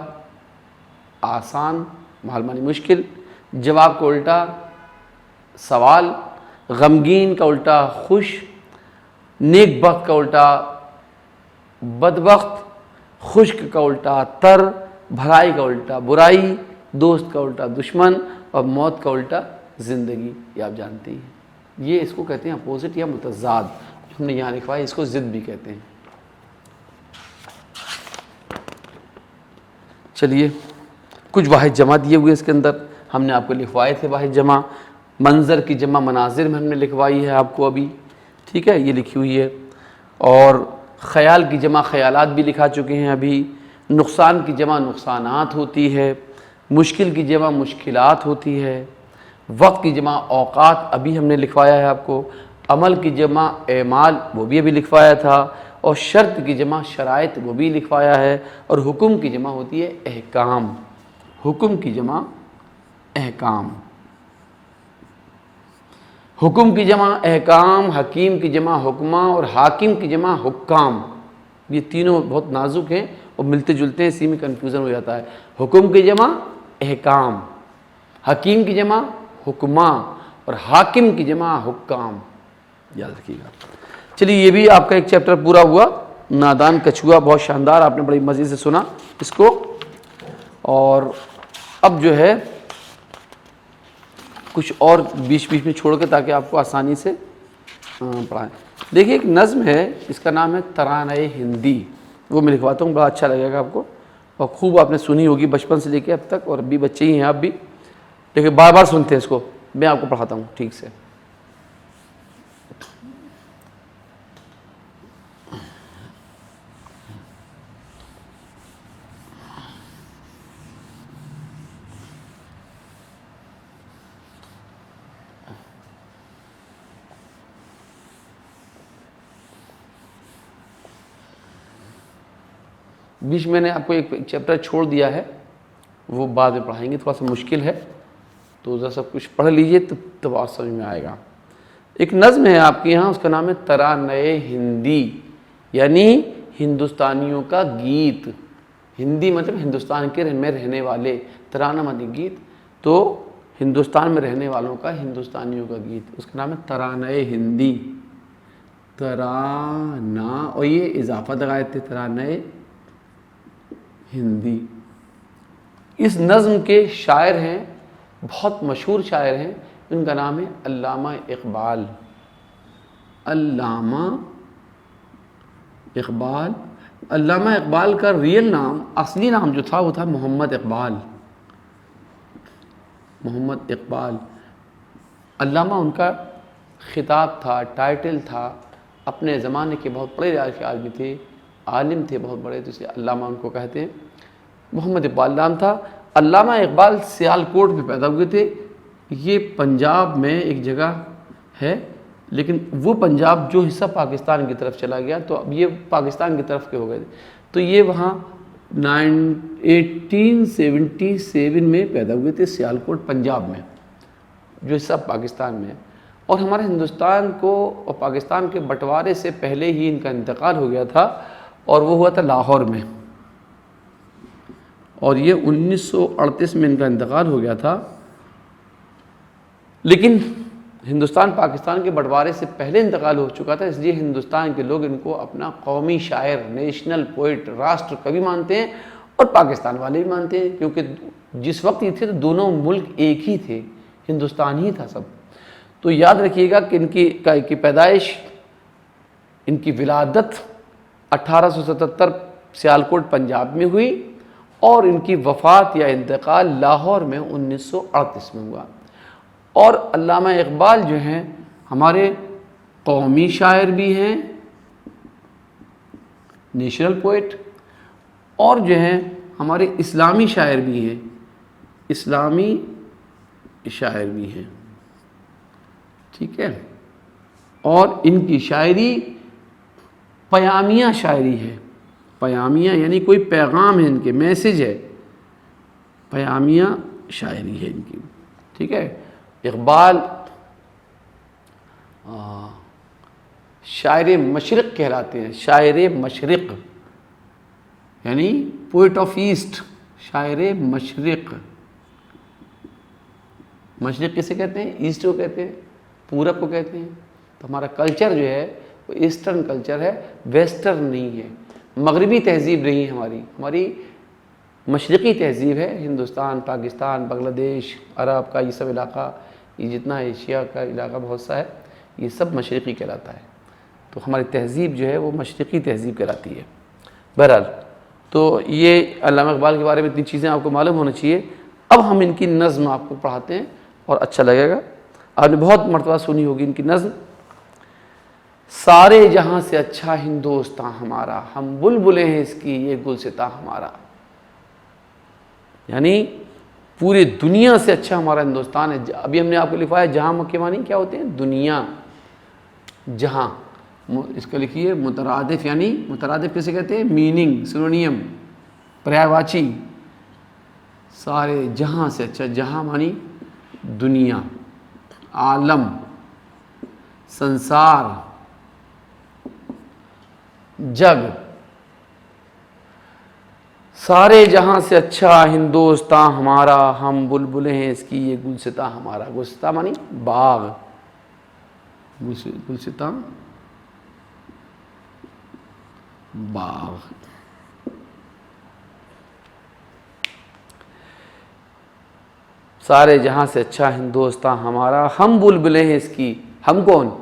आसान, महाल मानी मुश्किल, जवाब का उल्टा सवाल, गमगीन का उल्टा खुश, नेकबख्त का उल्टा बदबख्त, खुश्क का उल्टा तर, भलाई का उल्टा बुराई, दोस्त का उल्टा दुश्मन और मौत का उल्टा ज़िंदगी। ये आप जानते हैं। ये इसको कहते हैं अपोजिट या मुतज़ाद। हमने यहाँ लिखवा है, इसको ज़िद भी कहते हैं। चलिए कुछ वाहिद जमा दिए हुए इसके अंदर हमने आपको लिखवाए थे। वाहिद जमा मंज़र की जमा मनाजिर में हमने लिखवाई है आपको अभी, ठीक है, ये लिखी हुई है। और ख़याल की जमा ख़यालात भी लिखा चुके हैं अभी। नुक़सान की जमा नुक़सानात होती है। मुश्किल की जमा मुश्किलात होती है। वक्त की जमा औक़ात अभी हमने लिखवाया है आपको। अमल की जमा एमाल वो भी अभी लिखवाया था। और शर्त की जमा शराइत वो भी लिखवाया है। और हुक्म की जमा होती है अहकाम। हुक्म की जमा अहकाम, हुक्म की जमा अहकाम, हकीम की जमा हुक्मा और हाकिम की जमा हुक्काम। ये तीनों बहुत नाजुक हैं और मिलते जुलते हैं, इसी में कन्फ्यूज़न हो जाता है। हुक्म की जमा अहकाम, हकीम की जमा हुक्मा और हाकिम की जमा हुक्काम, याद रखिएगा। चलिए ये भी आपका एक चैप्टर पूरा हुआ। नादान कछुआ बहुत शानदार, आपने बड़ी मज़े से सुना इसको। और अब जो है कुछ और बीच बीच में छोड़ के, ताकि आपको आसानी से पढ़ाएं। देखिए एक नज़्म है, इसका नाम है तरानाए हिंदी। वो मैं लिखवाता हूँ, बड़ा अच्छा लगेगा आपको। और खूब आपने सुनी होगी बचपन से लेके अब तक, और अभी बच्चे ही हैं आप भी, लेकिन बार बार सुनते हैं इसको। मैं आपको पढ़ाता हूँ ठीक से। बीच मैंने आपको एक चैप्टर छोड़ दिया है, वो बाद में पढ़ाएंगे, थोड़ा सा मुश्किल है, तो ज़रा सब कुछ पढ़ लीजिए तो बात समझ में आएगा। एक नज़्म है आपके यहाँ, उसका नाम है तरानए हिंदी, यानी हिंदुस्तानियों का गीत। हिंदी मतलब हिंदुस्तान के में रहने वाले, तराना मानी गीत, तो हिंदुस्तान में रहने वालों का, हिंदुस्तानियों का गीत, उसका नाम है तरानए हिंदी। तराना, और ये इजाफा लगाए थे, तरानए हिंदी। इस नज़्म के शायर हैं, बहुत मशहूर शायर हैं, उनका नाम है अल्लामा इकबाल। अल्लामा इकबाल, अल्लामा इकबाल का रियल नाम, असली नाम जो था वो था मोहम्मद इकबाल। मोहम्मद इकबाल अल्लामा उनका खिताब था, टाइटल था। अपने ज़माने के बहुत बड़े आदमी थे, आलिम थे बहुत बड़े, तो इसे अल्लामा उनको कहते हैं। मोहम्मद इकबाल नाम था। अल्लामा इकबाल सियालकोट में पैदा हुए थे। ये पंजाब में एक जगह है, लेकिन वो पंजाब जो हिस्सा पाकिस्तान की तरफ चला गया, तो अब ये पाकिस्तान की तरफ के हो गए थे। तो ये वहाँ 1877 में पैदा हुए थे, सियालकोट पंजाब में, जो हिस्सा पाकिस्तान में है। और हमारे हिंदुस्तान को और पाकिस्तान के बंटवारे से पहले ही इनका इंतकाल हो गया था, और वो हुआ था लाहौर में, और ये 1938 में इनका इंतकाल हो गया था। लेकिन हिंदुस्तान पाकिस्तान के बंटवारे से पहले इंतकाल हो चुका था, इसलिए हिंदुस्तान के लोग इनको अपना कौमी शायर, नेशनल पोइट, राष्ट्र कवि मानते हैं, और पाकिस्तान वाले भी मानते हैं, क्योंकि जिस वक्त ये थे तो दोनों मुल्क एक ही थे, हिंदुस्तान ही था सब। तो याद रखिएगा कि इनकी पैदाइश, इनकी विलादत 1877 सियालकोट पंजाब में हुई, और इनकी वफ़ात या इंतकाल लाहौर में 1938 में हुआ। और अल्लामा इकबाल जो हैं हमारे कौमी शायर भी हैं, नेशनल पोइट, और जो हैं हमारे इस्लामी शायर भी हैं, इस्लामी शायर भी हैं, ठीक है। और इनकी शायरी पयामिया शायरी है। पयामिया यानी कोई पैगाम है, इनके मैसेज है, पयामिया शायरी है इनकी, ठीक है। इकबाल शायर मशरिक़ कहलाते हैं, शायर मशरिक़ यानी पोइट ऑफ ईस्ट, शायर मशरिक़। मशरिक़ किसे कहते हैं? ईस्ट को कहते हैं, पूरब को कहते हैं। तो हमारा कल्चर जो है वो ईस्टर्न कल्चर है, वेस्टर्न नहीं है, मगरबी तहज़ीब नहीं है हमारी मशरिक़ी तहज़ीब है। हिंदुस्तान, पाकिस्तान, बांग्लादेश, अरब का ये सब इलाका, ये जितना एशिया का इलाका बहुत सा है, ये सब मशरिक़ी कहलाता है। तो हमारी तहज़ीब जो है वो मशरिक़ी तहज़ीब कहलाती है। बहरहाल, तो ये अल्लामा इकबाल के बारे में इतनी चीज़ें आपको मालूम होना चाहिए। अब हम इनकी नज़्म आपको पढ़ाते हैं और अच्छा लगेगा। आपने बहुत मरतबा सुनी होगी इनकी नज़्म, सारे जहाँ से अच्छा हिंदुस्तान हमारा, हम बुलबुलें हैं इसकी ये गुलसिता हमारा। यानी पूरी दुनिया से अच्छा हमारा हिंदुस्तान है। अभी हमने आपको लिखवाया जहाँ के मानी क्या होते हैं? दुनिया, जहाँ। इसको लिखिए मुतरादिफ, यानी मुतरादिफ किसे कहते हैं? मीनिंग, सिनोनियम, पर्यायवाची। सारे जहाँ से अच्छा, जहाँ मानी दुनिया, आलम, संसार, जग। सारे जहाँ से अच्छा हिंदुस्तान हमारा, हम बुलबुलें हैं इसकी ये गुलसिता हमारा। गुलसिता मानी बाग, गुलसिता बाग। सारे जहाँ से अच्छा हिंदुस्तान हमारा, हम बुलबुलें हैं इसकी। हम कौन?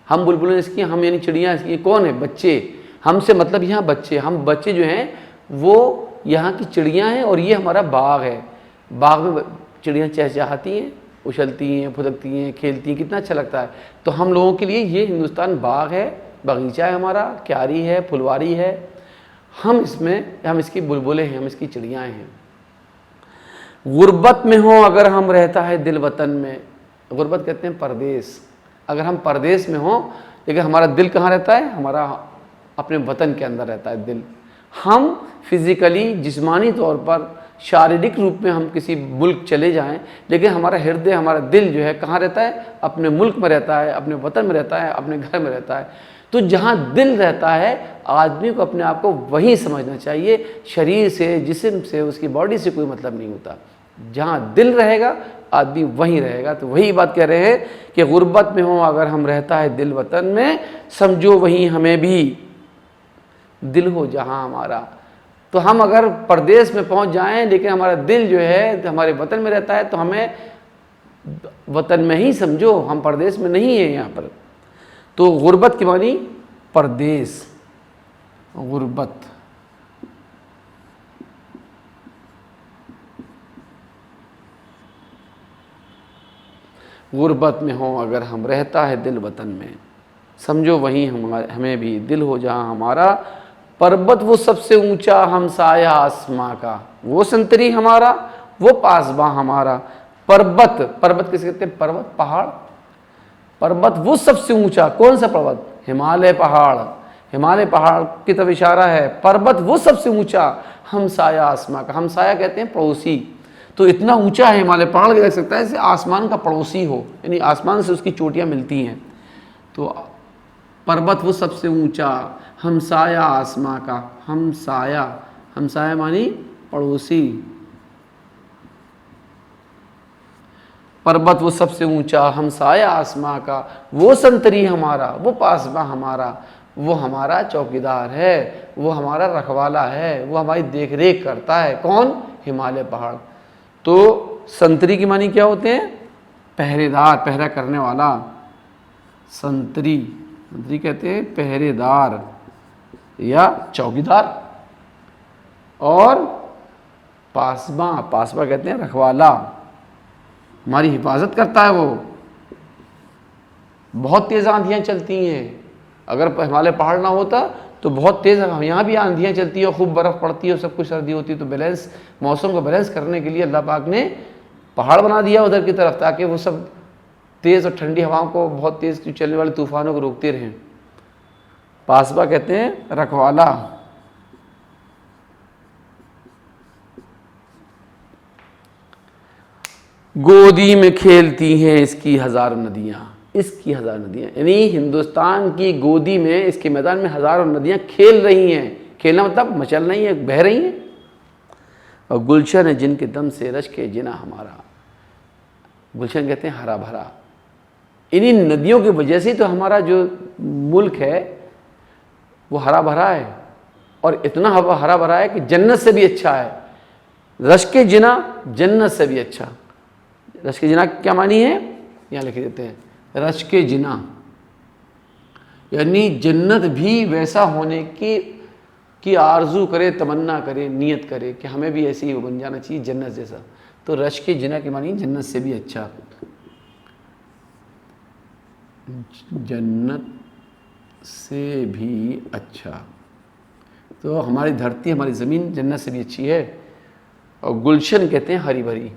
हम बुलबुलें इसकी, हम यानी चिड़ियाँ इसकी। कौन है? बच्चे। हमसे मतलब यहाँ बच्चे, हम बच्चे जो हैं वो यहाँ की चिड़ियाँ हैं, और ये हमारा बाग है। बाग में चिड़ियाँ चहचहाती हैं, उछलती हैं, फुदकती हैं, खेलती हैं, कितना अच्छा लगता है। तो हम लोगों के लिए ये हिंदुस्तान बाग है, बगीचा है हमारा, क्यारी है, फुलवारी है। हम इसकी बुलबुलें हैं, हम इसकी चिड़ियाँ हैं। गुर्बत में हो अगर हम रहता है दिल वतन में। गुर्बत कहते हैं परदेश। अगर हम परदेश में हो लेकिन हमारा दिल कहाँ रहता है? हमारा अपने वतन के अंदर रहता है दिल। हम फिज़िकली जिस्मानी तौर पर शारीरिक रूप में हम किसी मुल्क चले जाएं, लेकिन हमारा हृदय, हमारा दिल जो है कहाँ रहता है? अपने मुल्क में रहता है, अपने वतन में रहता है, अपने घर में रहता है। तो जहाँ दिल रहता है आदमी को अपने आप को वहीं समझना चाहिए। शरीर से, जिस्म से, उसकी बॉडी से कोई मतलब नहीं होता। जहाँ दिल रहेगा आदमी वहीं रहेगा। तो वही बात कह रहे हैं कि गुर्बत में हो अगर हम रहता है दिल वतन में, समझो वहीं हमें भी दिल हो जहाँ हमारा। तो हम अगर परदेश में पहुँच जाएं लेकिन हमारा दिल जो है हमारे वतन में रहता है, तो हमें वतन में ही समझो, हम परदेश में नहीं है यहाँ पर। तो गुर्बत की मानी परदेश, गुर्बत। गुर्बत में हो अगर हम रहता है दिल वतन में, समझो वहीं हमें भी दिल हो जहाँ हमारा। पर्वत वो सबसे ऊंचा हमसाया आसमां का, वो संतरी हमारा, वो पासबा हमारा। पर्वत, पर्वत किसे कहते हैं? पर्वत, पहाड़। पर्वत वो सबसे ऊंचा, कौन सा पर्वत? हिमालय पहाड़। हिमालय पहाड़ की तरफ इशारा है। पर्वत वो सबसे ऊंचा हमसाया आसमां का, हमसाया कहते हैं पड़ोसी। तो इतना ऊंचा है हिमालय पहाड़, देख सकता है जैसे आसमान का पड़ोसी हो, यानी आसमान से उसकी चोटियां मिलती हैं। तो पर्वत वो सबसे ऊंचा हमसाया आसमां का, हमसाया, हमसाया मानी पड़ोसी। पर्वत वो सबसे ऊंचा हमसाया आसमां का, वो संतरी हमारा, वो पासबा हमारा, वो हमारा चौकीदार है, वो हमारा रखवाला है, वो हमारी देख रेख करता है। कौन? हिमालय पहाड़। तो संतरी की मानी क्या होते हैं? पहरेदार, पहरा करने वाला। संतरी, संतरी कहते हैं पहरेदार या चौकीदार। और पासबा, पासबा कहते हैं रखवाला, हमारी हिफाजत करता है। वो बहुत तेज आंधियां चलती हैं, अगर हिमालय पहाड़ ना होता तो बहुत तेज यहाँ भी आंधियां चलती है, खूब बर्फ पड़ती है, सब कुछ सर्दी होती है। तो बैलेंस, मौसम को बैलेंस करने के लिए अल्लाह पाक ने पहाड़ बना दिया उधर की तरफ, ताकि वो सब तेज और ठंडी हवाओं को, बहुत तेज चलने वाले तूफानों को रोकते रहें। पासबा कहते हैं रखवाला। गोदी में खेलती हैं इसकी हजारों नदियां, इसकी हजारों नदियां, यानी हिंदुस्तान की गोदी में, इसके मैदान में हजारों नदियां खेल रही हैं। खेलना मतलब मचल रही हैं, बह रही हैं। और गुलशन है जिनके दम से रश के जिना हमारा। गुलशन कहते हैं हरा भरा। इन्हीं नदियों की वजह से तो हमारा जो मुल्क है वो हरा भरा है, और इतना हरा भरा है कि जन्नत से भी अच्छा है। रश के जिना, जन्नत से भी अच्छा। रश के जिना क्या मानी है? यहाँ लिख देते हैं, रश के जिना यानी जन्नत भी वैसा होने की आरजू करे, तमन्ना करे, नियत करे कि हमें भी ऐसे ही बन जाना चाहिए जन्नत जैसा। तो रश के जिना की मानी जन्नत से भी अच्छा, जन्नत से भी अच्छा। तो हमारी धरती, हमारी ज़मीन जन्नत से भी अच्छी है। और गुलशन कहते हैं हरी भरी,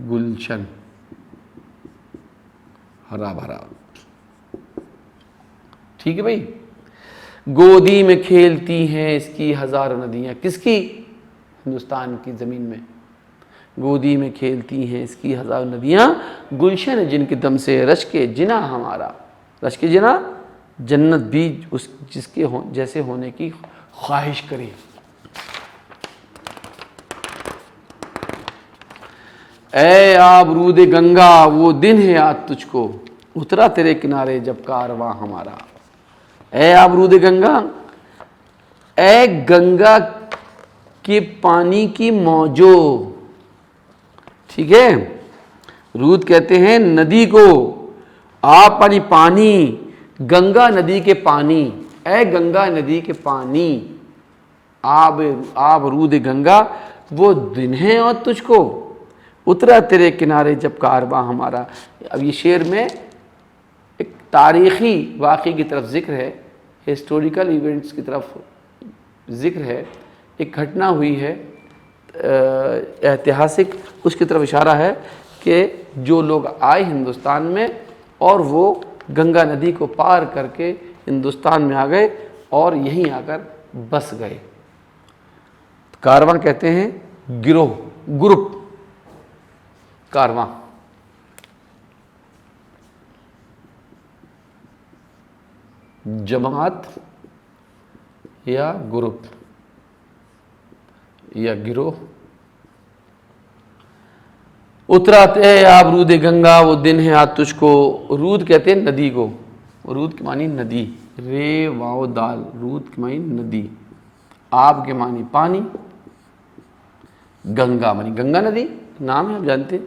गुलशन हरा भरा। ठीक है भाई। गोदी में खेलती हैं इसकी हजारों नदियां, किसकी? हिंदुस्तान की ज़मीन में गोदी में खेलती हैं इसकी हजारों नदियां। गुलशन है जिनके दम से रश के जिना हमारा। रश के जिना, जन्नत भी उस जिसके जैसे होने की ख्वाहिश करे। ऐ आबरूद गंगा वो दिन है याद तुझको, उतरा तेरे किनारे जब कारवां हमारा। ऐ आबरूद गंगा, ऐ गंगा के पानी की मौजो। ठीक है। रूद कहते हैं नदी को, आप पानी, पानी, गंगा नदी के पानी। ऐ गंगा नदी के पानी, आब रूद गंगा वो दिन है और तुझको, उतरा तेरे किनारे जब कारवां हमारा। अब ये शेर में एक तारीख़ी वाक़े की तरफ जिक्र है, हिस्टोरिकल इवेंट्स की तरफ जिक्र है। एक घटना हुई है ऐतिहासिक, उसकी तरफ इशारा है कि जो लोग आए हिंदुस्तान में और वो गंगा नदी को पार करके हिंदुस्तान में आ गए और यहीं आकर बस गए। कारवां कहते हैं गिरोह, ग्रुप, कारवां। जमात या ग्रुप या गिरोह। उतराते आप रूद गंगा, वो दिन है आज तुझको। रूद कहते हैं नदी को, रूद की मानी नदी, रे वाओ दाल, रूद की मानी नदी, आप के मानी पानी, गंगा मानी गंगा नदी नाम है, आप जानते हैं।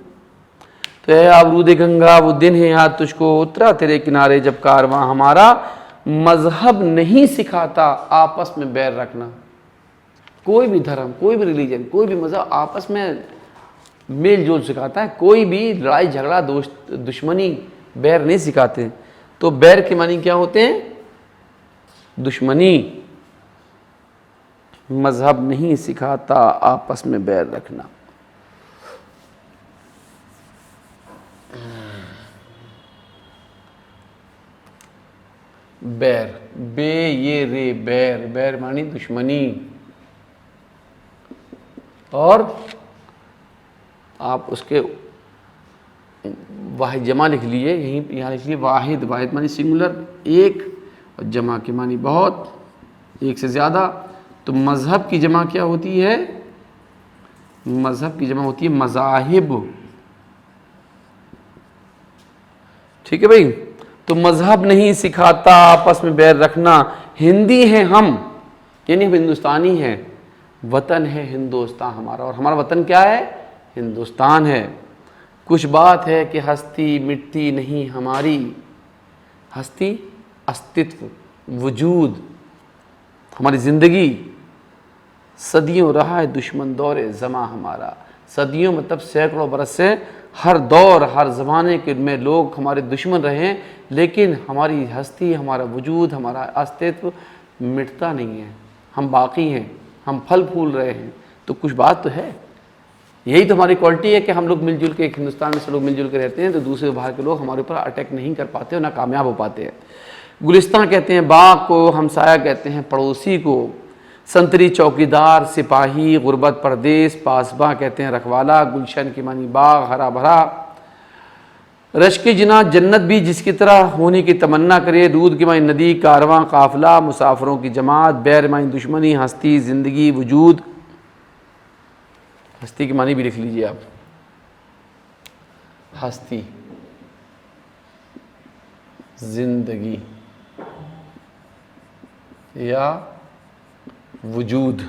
तो है आप रूद गंगा, वो दिन है आज तुझको, उतरा तेरे किनारे जब कारवां हमारा। मजहब नहीं सिखाता आपस में बैर रखना। कोई भी धर्म, कोई भी रिलीजन, कोई भी मजहब आपस में मेल जोल सिखाता है, कोई भी लड़ाई झगड़ा दुश्मनी बैर नहीं सिखाते। तो बैर के मानी क्या होते हैं? दुश्मनी। मजहब नहीं सिखाता आपस में बैर रखना। बैर, बे ये रे, बैर, बैर मानी दुश्मनी। और आप उसके वाहिद जमा लिख लिए, यहीं यहाँ लिख लिए वाहिद, वाहिद मानी सिंगुलर एक, और जमा की मानी बहुत, एक से ज़्यादा। तो मज़हब की जमा क्या होती है? मज़हब की जमा होती है मज़ाहिब। ठीक है भाई। तो मज़हब नहीं सिखाता आपस में बैर रखना। हिंदी हैं हम, यानी हम हिंदुस्तानी हैं। वतन है हिंदुस्तान हमारा, और हमारा वतन क्या है? हिंदुस्तान है। कुछ बात है कि हस्ती मिटती नहीं हमारी। हस्ती अस्तित्व, वजूद, हमारी ज़िंदगी। सदियों रहा है दुश्मन दौरे ज़मा हमारा। सदियों मतलब सैकड़ों बरस से हर दौर, हर ज़माने के में लोग हमारे दुश्मन रहे हैं, लेकिन हमारी हस्ती, हमारा वजूद, हमारा अस्तित्व मिटता नहीं है। हम बाकी हैं, हम फल फूल रहे हैं। तो कुछ बात तो है। यही तो हमारी क्वालिटी है कि हम लोग मिलजुल के, एक हिंदुस्तान में से लोग मिलजुल के रहते हैं, तो दूसरे बाहर के लोग हमारे ऊपर अटैक नहीं कर पाते और ना कामयाब हो पाते हैं। गुलिस्तान कहते हैं बाग को, हमसाया कहते हैं पड़ोसी को। संतरी चौकीदार, सिपाही, गुर्बत परदेश, पासबा कहते हैं रखवाला। गुलशन की मानी बाग, हरा भरा। रश्क जिना जन्नत भी जिसकी तरह होने की तमन्ना करे। दूध की मानी नदी, कारवां काफिला, मुसाफिरों की जमात। बैर मानी दुश्मनी, हस्ती, ज़िंदगी, वजूद। हस्ती की मानी भी लिख लीजिए आप, हस्ती, जिंदगी या वजूद।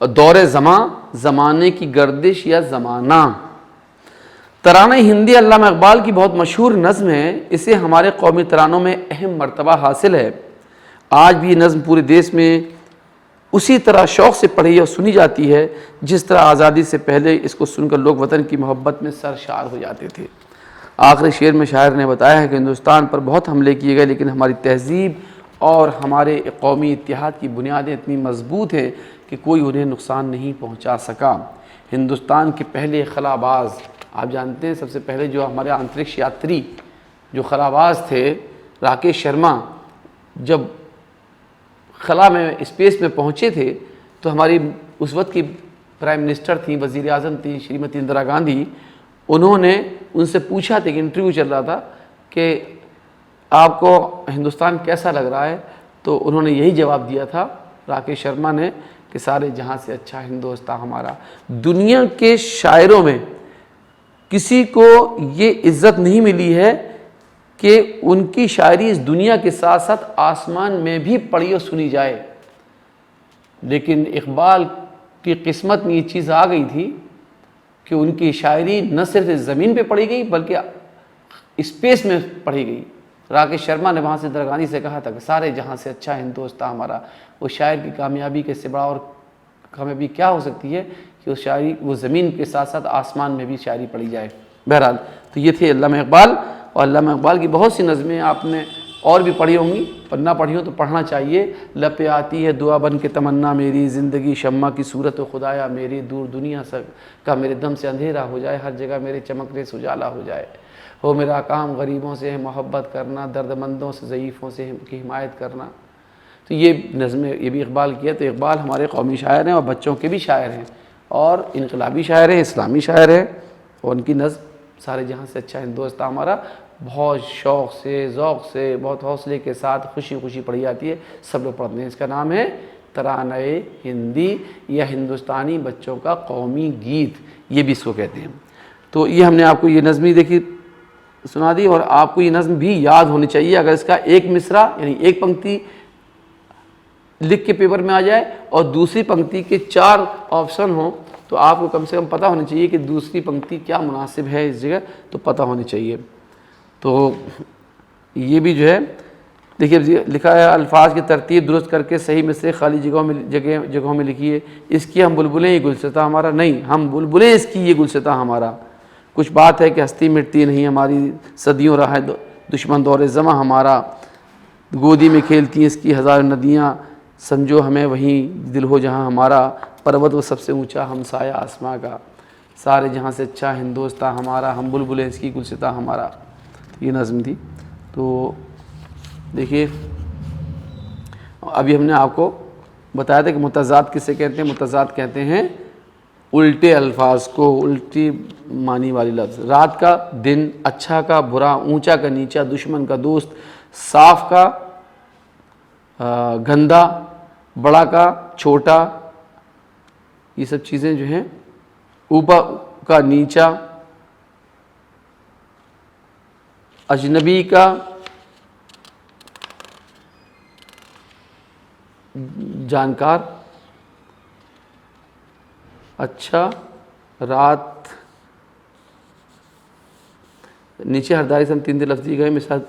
और दौरे ज़मा, ज़माने की गर्दिश या ज़माना। तराना हिंदी अल्लामा इकबाल की बहुत मशहूर नज़्म है। इसे हमारे कौमी तरानों में अहम मर्तबा हासिल है। आज भी ये नज़्म पूरे देश में उसी तरह शौक़ से पढ़ी और सुनी जाती है जिस तरह आज़ादी से पहले इसको सुनकर लोग वतन की मोहब्बत में सरशार हो जाते थे। आखिरी शेर में शायर ने बताया है कि हिंदुस्तान पर बहुत हमले किए गए, लेकिन हमारी तहज़ीब और हमारे कौमी इत्तेहाद की बुनियादें इतनी मजबूत हैं कि कोई उन्हें नुकसान नहीं पहुंचा सका। हिंदुस्तान के पहले खलाबाज, आप जानते हैं सबसे पहले जो हमारे अंतरिक्ष यात्री जो खलाबाज थे, राकेश शर्मा, जब खला में, स्पेस में पहुँचे थे, तो हमारी उस वक्त की प्राइम मिनिस्टर थी, वज़ीर आज़म थी श्रीमती इंदिरा गांधी। उन्होंने उनसे पूछा था कि इंटरव्यू चल रहा था कि आपको हिंदुस्तान कैसा लग रहा है, तो उन्होंने यही जवाब दिया था राकेश शर्मा ने कि सारे जहां से अच्छा हिंदुस्तान हमारा। दुनिया के शायरों में किसी को ये इज्जत नहीं मिली है कि उनकी शायरी इस दुनिया के साथ साथ आसमान में भी पढ़ी और सुनी जाए, लेकिन इकबाल की किस्मत में ये चीज़ आ गई थी कि उनकी शायरी न सिर्फ ज़मीन पे पढ़ी गई बल्कि स्पेस में पढ़ी गई। राकेश शर्मा ने वहाँ से इंदिरा गांधी से कहा था कि सारे जहाँ से अच्छा हिंदुस्तान हमारा। वो शायर की कामयाबी के से बड़ा और कामयाबी क्या हो सकती है कि वो शायरी, वो ज़मीन के साथ साथ आसमान में भी शायरी पढ़ी जाए। बहरहाल, तो ये थे अल्लामा इकबाल। और अल्लामा इकबाल की बहुत सी नज़में आपने और भी पढ़ी होंगी, पर ना पढ़ी हो तो पढ़ना चाहिए। लपे आती है दुआ बन के तमन्ना मेरी, ज़िंदगी शम्मा की सूरत हो खुदाया मेरी, दूर दुनिया का मेरे दम से अंधेरा हो जाए, हर जगह मेरे चमक रेस उजाला हो जाए। हो मेरा काम गरीबों से है मोहब्बत करना, दर्दमंदों से ज़ईफ़ों से की हिमायत करना। तो ये नज़में ये भी इकबाल किया। तो इकबाल हमारे कौमी शायर हैं और बच्चों के भी शायर हैं और इनकलाबी शायर हैं, इस्लामी शायर हैं। और उनकी नज़्म सारे जहाँ से अच्छा हिंदुस्तान हमारा बहुत शौक़ से, ज़ौक़ से, बहुत हौसले के साथ खुशी खुशी पढ़ी जाती है, सब लोग पढ़ते हैं। इसका नाम है तरानाए हिंदी या हिंदुस्तानी बच्चों का कौमी गीत, ये भी इसको कहते हैं। तो ये हमने आपको ये नज़्म देखी सुना दी और आपको ये नज़्म भी याद होनी चाहिए। अगर इसका एक मिसरा यानी एक पंक्ति लिख के पेपर में आ जाए और दूसरी पंक्ति के 4 ऑप्शन हों तो आपको कम से कम पता होनी चाहिए कि दूसरी पंक्ति क्या मुनासिब है इस जगह, तो पता होनी चाहिए। तो ये भी जो है देखिए लिखा है, अल्फाज की तरतीब दुरुस्त करके सही में से खाली जगहों में लिखिए। इसकी हम बुलबुलें ये गुलसिता हमारा, नहीं हम बुलबुलें इसकी ये गुलसिता हमारा। कुछ बात है कि हस्ती मिटती नहीं हमारी, सदियों रहा है दुश्मन दौरे ज़मा हमारा। गोदी में खेलती हैं इसकी हज़ार नदियाँ, समझो हमें वहीं दिल हो जहाँ हमारा। पर्वत वो सबसे ऊंचा हमसाया आसमां का, सारे जहाँ से अच्छा हिंदुस्तान हमारा। हम बुलबुलें इसकी गुलसिता हमारा। ये नज़्म थी। तो देखिए अभी हमने आपको बताया था कि मुतज़ाद किसे कहते हैं। मुतज़ाद कहते हैं उल्टे अल्फाज को, उल्टी मानी वाली लफ्ज़। रात का दिन, अच्छा का बुरा, ऊंचा का नीचा, दुश्मन का दोस्त, साफ का गंदा, बड़ा का छोटा, ये सब चीज़ें जो हैं, ऊपर का नीचा, अजनबी का जानकार, अच्छा, रात, नीचे हरदारी से हम 3 लफ्ज़ गए, मिसाल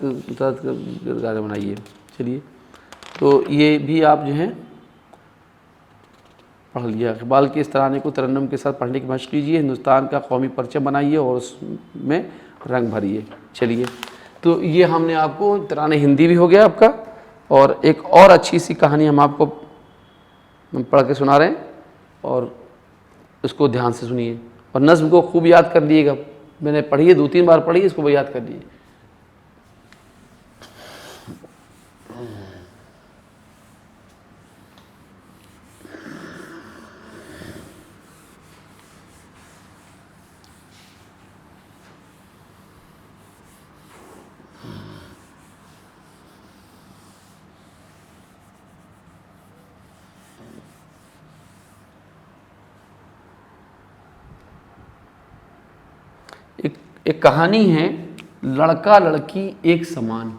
बनाइए। चलिए तो ये भी आप जो हैं पढ़ लिया। इकबाल के इस तराने को तरन्नुम के साथ पढ़ने की मशक़ कीजिए, हिंदुस्तान का कौमी परचम बनाइए और उसमें रंग भरिए। चलिए तो ये हमने आपको तराने हिंदी भी हो गया आपका, और एक और अच्छी सी कहानी हम आपको पढ़ के सुना रहे हैं और इसको ध्यान से सुनिए और नज़्म को खूब याद कर लीजिएगा। मैंने पढ़ी है, 2-3 बार पढ़ी, इसको याद कर लीजिए। एक कहानी है, लड़का लड़की एक समान।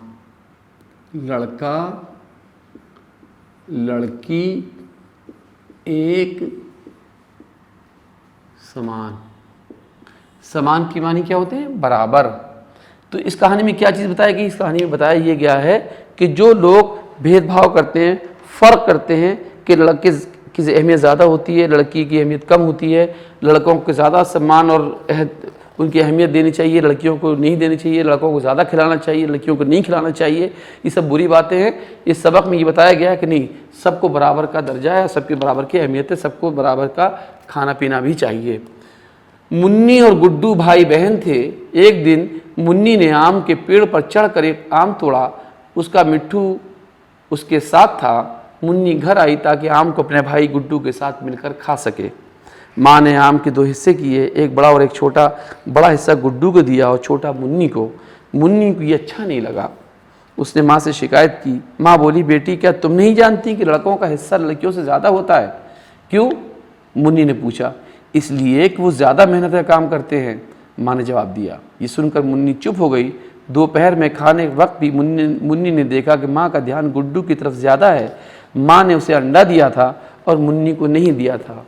लड़का लड़की एक समान। समान की मानी क्या होते हैं? बराबर। तो इस कहानी में क्या चीज़ बताया गई? इस कहानी में बताया ये गया है कि जो लोग भेदभाव करते हैं, फ़र्क करते हैं कि लड़के की अहमियत ज़्यादा होती है, लड़की की अहमियत कम होती है, लड़कों को ज़्यादा सम्मान और उनकी अहमियत देनी चाहिए, लड़कियों को नहीं देनी चाहिए, लड़कों को ज़्यादा खिलाना चाहिए, लड़कियों को नहीं खिलाना चाहिए, ये सब बुरी बातें हैं। इस सबक में ये बताया गया है कि नहीं, सबको बराबर का दर्जा है, सबके बराबर की अहमियत है, सबको बराबर का खाना पीना भी चाहिए। मुन्नी और गुड्डू भाई बहन थे। एक दिन मुन्नी ने आम के पेड़ पर चढ़कर एक आम तोड़ा। उसका मिट्ठू उसके साथ था। मुन्नी घर आई ताकि आम को अपने भाई गुड्डू के साथ मिलकर खा सके। माँ ने आम के 2 हिस्से किए, एक बड़ा और एक छोटा। बड़ा हिस्सा गुड्डू को दिया और छोटा मुन्नी को। मुन्नी को ये अच्छा नहीं लगा। उसने माँ से शिकायत की। माँ बोली, बेटी क्या तुम नहीं जानती कि लड़कों का हिस्सा लड़कियों से ज़्यादा होता है? क्यों? मुन्नी ने पूछा। इसलिए कि वो ज़्यादा मेहनत का काम करते हैं, माँ ने जवाब दिया। ये सुनकर मुन्नी चुप हो गई। दोपहर में खाने के वक्त भी मुन्नी ने देखा कि माँ का ध्यान गुड्डू की तरफ ज़्यादा है। माँ ने उसे अंडा दिया था और मुन्नी को नहीं दिया था।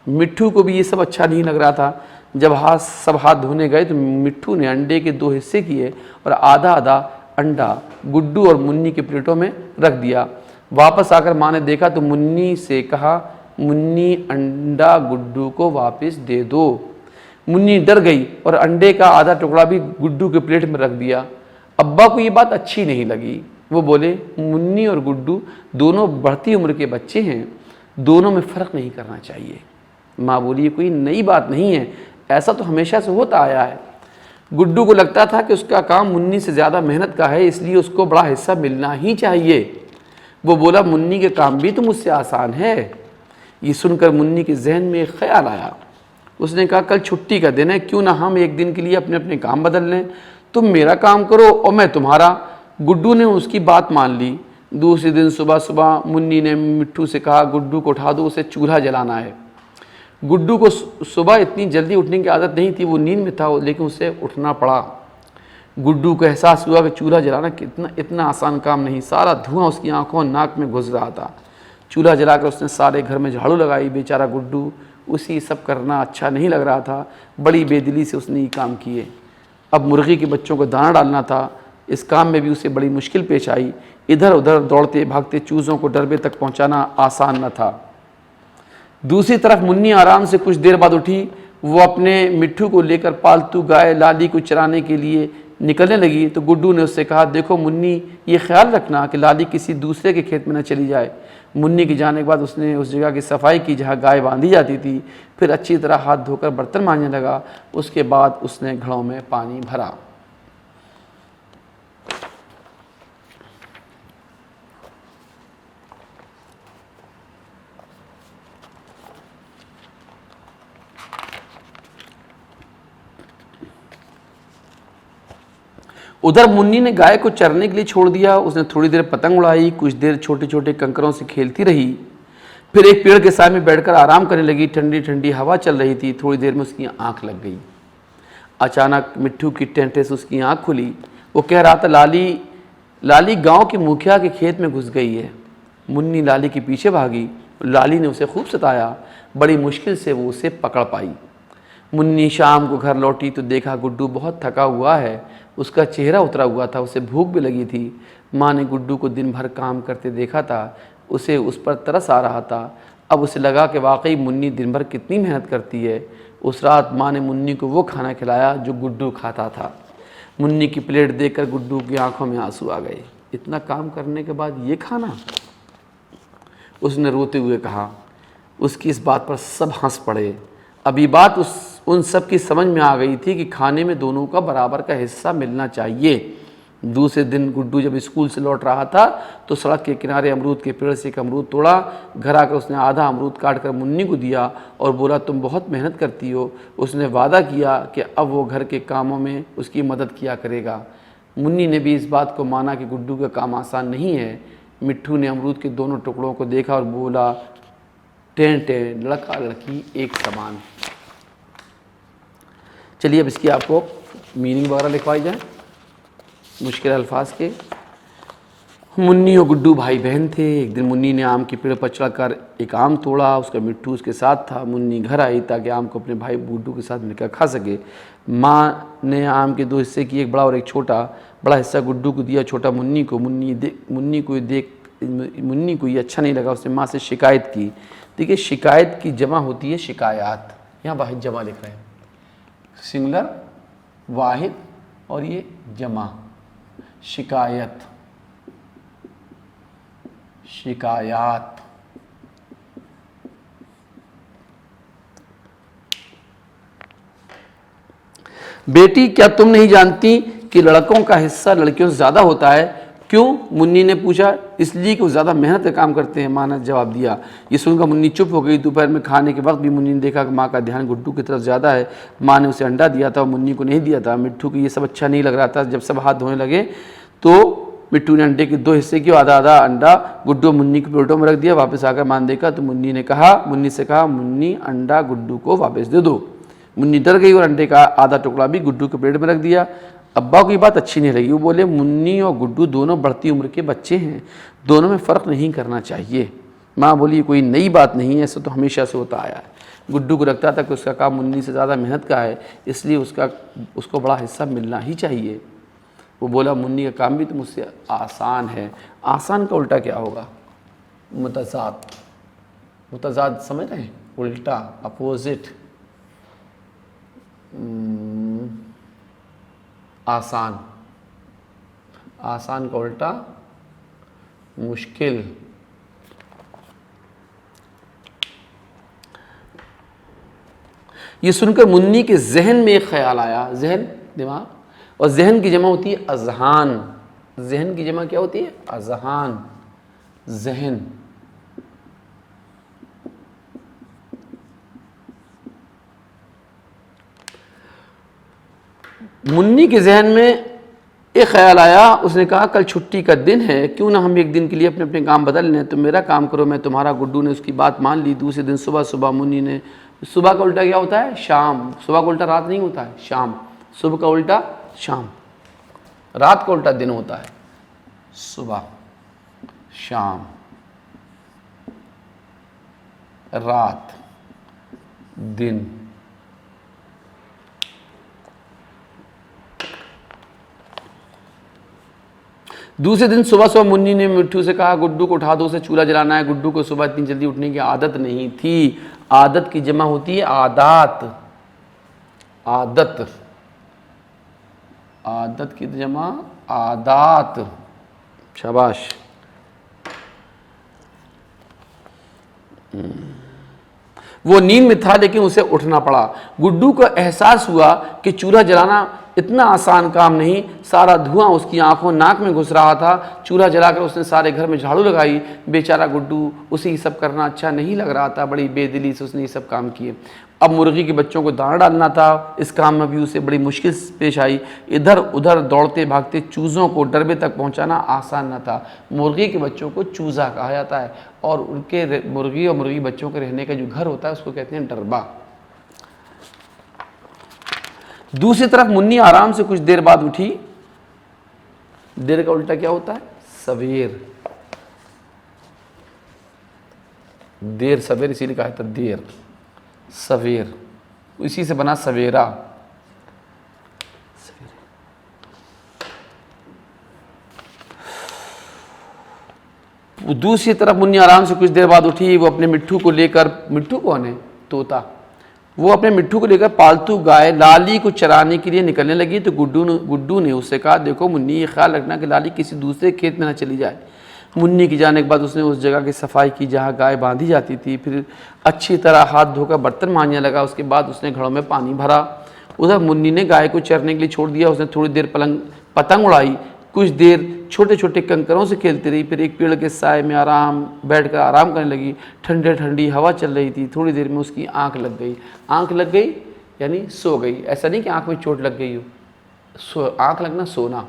मिट्ठू को भी ये सब अच्छा नहीं लग रहा था। जब सब हाथ धोने गए तो मिट्ठू ने अंडे के 2 हिस्से किए और आधा आधा अंडा गुड्डू और मुन्नी के प्लेटों में रख दिया। वापस आकर माँ ने देखा तो मुन्नी से कहा, मुन्नी अंडा गुड्डू को वापस दे दो। मुन्नी डर गई और अंडे का आधा टुकड़ा भी गुड्डू के प्लेट में रख दिया। अब्बा को ये बात अच्छी नहीं लगी। वो बोले, मुन्नी और गुड्डू दोनों बढ़ती उम्र के बच्चे हैं, दोनों में फ़र्क नहीं करना चाहिए। माँ बोली, ये कोई नई बात नहीं है, ऐसा तो हमेशा से होता आया है। गुड्डू को लगता था कि उसका काम मुन्नी से ज़्यादा मेहनत का है, इसलिए उसको बड़ा हिस्सा मिलना ही चाहिए। वो बोला, मुन्नी के काम भी तो मुझसे आसान है। ये सुनकर मुन्नी के जहन में एक ख्याल आया। उसने कहा, कल छुट्टी का दिन है, क्यों ना हम एक दिन के लिए अपने अपने काम बदल लें। तुम मेरा काम करो और मैं तुम्हारा। गुड्डू ने उसकी बात मान ली। दूसरे दिन सुबह सुबह मुन्नी ने मिट्ठू से कहा, गुड्डू को उठा दो, उसे चूल्हा जलाना है। गुड्डू को सुबह इतनी जल्दी उठने की आदत नहीं थी, वो नींद में था, लेकिन उसे उठना पड़ा। गुड्डू को एहसास हुआ कि चूल्हा जलाना इतना आसान काम नहीं। सारा धुआं उसकी आंखों और नाक में घुस रहा था। चूल्हा जलाकर उसने सारे घर में झाड़ू लगाई। बेचारा गुड्डू, उसी सब करना अच्छा नहीं लग रहा था। बड़ी बेदिली से उसने ये काम किए। अब मुर्गी के बच्चों को दाना डालना था। इस काम में भी उसे बड़ी मुश्किल पेश आई। इधर उधर दौड़ते भागते चूज़ों को डरबे तक पहुंचाना आसान न था। दूसरी तरफ मुन्नी आराम से कुछ देर बाद उठी। वो अपने मिट्ठू को लेकर पालतू गाय लाली को चराने के लिए निकलने लगी तो गुड्डू ने उससे कहा, देखो मुन्नी, ये ख्याल रखना कि लाली किसी दूसरे के खेत में न चली जाए। मुन्नी के जाने के बाद उसने उस जगह की सफाई की जहाँ गाय बांधी जाती थी। फिर अच्छी तरह हाथ धोकर बर्तन मांजने लगा। उसके बाद उसने घड़ों में पानी भरा। उधर मुन्नी ने गाय को चरने के लिए छोड़ दिया। उसने थोड़ी देर पतंग उड़ाई, कुछ देर छोटे छोटे कंकरों से खेलती रही। फिर एक पेड़ के साए में बैठकर आराम करने लगी। ठंडी ठंडी हवा चल रही थी। थोड़ी देर में उसकी आंख लग गई। अचानक मिट्ठू की टेंटे से उसकी आंख खुली। वो कह रहा था, लाली लाली गांव के मुखिया के खेत में घुस गई है। मुन्नी लाली के पीछे भागी। लाली ने उसे खूब सताया। बड़ी मुश्किल से वो उसे पकड़ पाई। मुन्नी शाम को घर लौटी तो देखा गुड्डू बहुत थका हुआ है। उसका चेहरा उतरा हुआ था। उसे भूख भी लगी थी। माँ ने गुड्डू को दिन भर काम करते देखा था। उसे उस पर तरस आ रहा था। अब उसे लगा कि वाकई मुन्नी दिन भर कितनी मेहनत करती है। उस रात माँ ने मुन्नी को वो खाना खिलाया जो गुड्डू खाता था। मुन्नी की प्लेट देखकर गुड्डू की आंखों में आंसू आ गए। इतना काम करने के बाद ये खाना, उसने रोते हुए कहा। उसकी इस बात पर सब हंस पड़े। अब ये बात उन सब की समझ में आ गई थी कि खाने में दोनों का बराबर का हिस्सा मिलना चाहिए। दूसरे दिन गुड्डू जब स्कूल से लौट रहा था तो सड़क के किनारे अमरूद के पेड़ से एक अमरूद तोड़ा। घर आकर उसने आधा अमरूद काट कर मुन्नी को दिया और बोला, तुम बहुत मेहनत करती हो। उसने वादा किया कि अब वो घर के कामों में उसकी मदद किया करेगा। मुन्नी ने भी इस बात को माना कि गुड्डू का काम आसान नहीं है। मिट्ठू ने अमरूद के दोनों टुकड़ों को देखा और बोला, टें टें, लड़का लड़की एक समान। चलिए अब इसकी आपको मीनिंग वगैरह लिखवाई जाए मुश्किल अल्फाज के। मुन्नी और गुड्डू भाई बहन थे। एक दिन मुन्नी ने आम के पेड़ पर चढ़कर एक आम तोड़ा। उसका मिट्ठू उसके साथ था। मुन्नी घर आई ताकि आम को अपने भाई गुड्डू के साथ मिलकर खा सके। माँ ने आम के दो हिस्से किए, एक बड़ा और एक छोटा। बड़ा हिस्सा गुड्डू को दिया, छोटा मुन्नी को। मुन्नी को ये अच्छा नहीं लगा। उसने माँ से शिकायत की। देखिए, शिकायत की जमा होती है शिकायत। यहाँ वाहिद जमा लिख रहे हैं, सिंगुलर वाहिद और ये जमा, शिकायत, शिकायत। बेटी, क्या तुम नहीं जानती कि लड़कों का हिस्सा लड़कियों से ज़्यादा होता है? क्यों? मुन्नी ने पूछा। इसलिए कि वो ज़्यादा मेहनत का काम करते हैं, माँ ने जवाब दिया। ये सुनकर मुन्नी चुप हो गई। दोपहर में खाने के वक्त भी मुन्नी ने देखा कि माँ का ध्यान गुड्डू की तरफ ज़्यादा है। माँ ने उसे अंडा दिया था और मुन्नी को नहीं दिया था। मिट्ठू को ये सब अच्छा नहीं लग रहा था। जब सब हाथ धोने लगे तो मिट्ठू ने अंडे के दो हिस्से किए, आधा आधा अंडा गुड्डू मुन्नी की प्लेटों में रख दिया। वापस आकर माँ ने देखा तो मुन्नी से कहा, मुन्नी, अंडा गुड्डू को वापस दे दो। मुन्नी डर गई और अंडे का आधा टुकड़ा भी गुड्डू के प्लेट में रख दिया। अब्बा को ये बात अच्छी नहीं लगी। वो बोले, मुन्नी और गुड्डू दोनों बढ़ती उम्र के बच्चे हैं, दोनों में फ़र्क नहीं करना चाहिए। माँ बोली, ये कोई नई बात नहीं है, ऐसा तो हमेशा से होता आया है। गुड्डू को लगता था कि उसका काम मुन्नी से ज़्यादा मेहनत का है, इसलिए उसको बड़ा हिस्सा मिलना ही चाहिए। वो बोला, मुन्नी का काम भी तो मुझसे आसान है। आसान का उल्टा क्या होगा? मुतज़ाद। मुतज़ाद समझ रहे हैं? उल्टा, अपोजिट। आसान, आसान का उल्टा मुश्किल। ये सुनकर मुन्नी के जहन में एक ख्याल आया। जहन दिमाग, और जहन की जमा होती है अजहान। जहन की जमा क्या होती है? अजहान, जहन। मुन्नी के जहन में एक ख्याल आया, उसने कहा कल छुट्टी का दिन है, क्यों ना हम एक दिन के लिए अपने अपने काम बदल लें, तुम मेरा काम करो मैं तुम्हारा। गुड्डू ने उसकी बात मान ली। दूसरे दिन सुबह सुबह मुन्नी ने, सुबह का उल्टा क्या होता है? शाम। सुबह का उल्टा रात नहीं होता है, शाम। सुबह का उल्टा शाम, रात का उल्टा दिन होता है। सुबह, शाम, रात, दिन। दूसरे दिन सुबह सुबह मुन्नी ने मिट्ठू से कहा गुड्डू को उठा दो, उसे चूल्हा जलाना है। गुड्डू को सुबह इतनी जल्दी उठने की आदत नहीं थी। आदत की जमा होती है आदात। आदत, आदत की जमा आदात। शाबाश। वो नींद में था लेकिन उसे उठना पड़ा। गुड्डू को एहसास हुआ कि चूल्हा जलाना इतना आसान काम नहीं। सारा धुआं उसकी आंखों नाक में घुस रहा था। चूल्हा जलाकर उसने सारे घर में झाड़ू लगाई। बेचारा गुड्डू, उसे ये सब करना अच्छा नहीं लग रहा था। बड़ी बेदिली से उसने ये सब काम किए। अब मुर्गी के बच्चों को दाना डालना था, इस काम में भी उसे बड़ी मुश्किल पेश आई। इधर उधर दौड़ते भागते चूज़ों को डरबे तक पहुंचाना आसान न था। मुर्गी के बच्चों को चूज़ा कहा जाता है, और उनके मुर्गी और मुर्गी बच्चों के रहने का जो घर होता है उसको कहते हैं डरबा। दूसरी तरफ मुन्नी आराम से कुछ देर बाद उठी। देर का उल्टा क्या होता है? सवेर। देर सवेर इसीलिए कहा था देर, सवेर, इसी से बना सवेरा। दूसरी तरफ मुन्नी आराम से कुछ देर बाद उठी। वो अपने मिट्ठू को लेकर, मिट्ठू कौन है? तोता। वो अपने मिट्ठू को लेकर पालतू गाय लाली को चराने के लिए निकलने लगी। तो गुड्डू ने उससे कहा देखो मुन्नी, ये ख्याल रखना कि लाली किसी दूसरे खेत में ना चली जाए। मुन्नी की जाने के बाद उसने उस जगह की सफाई की जहाँ गाय बांधी जाती थी। फिर अच्छी तरह हाथ धोकर बर्तन मांजने लगा। उसके बाद उसने घड़ों में पानी भरा। उधर मुन्नी ने गाय को चरने के लिए छोड़ दिया। उसने थोड़ी देर पतंग उड़ाई। कुछ देर छोटे छोटे कंकरों से खेलती रही। फिर एक पेड़ के साए में बैठकर आराम करने लगी। ठंडे ठंडी हवा चल रही थी। थोड़ी देर में उसकी आंख लग गई। आंख लग गई यानी सो गई। ऐसा नहीं कि आंख में चोट लग गई हो, आंख लगना सोना।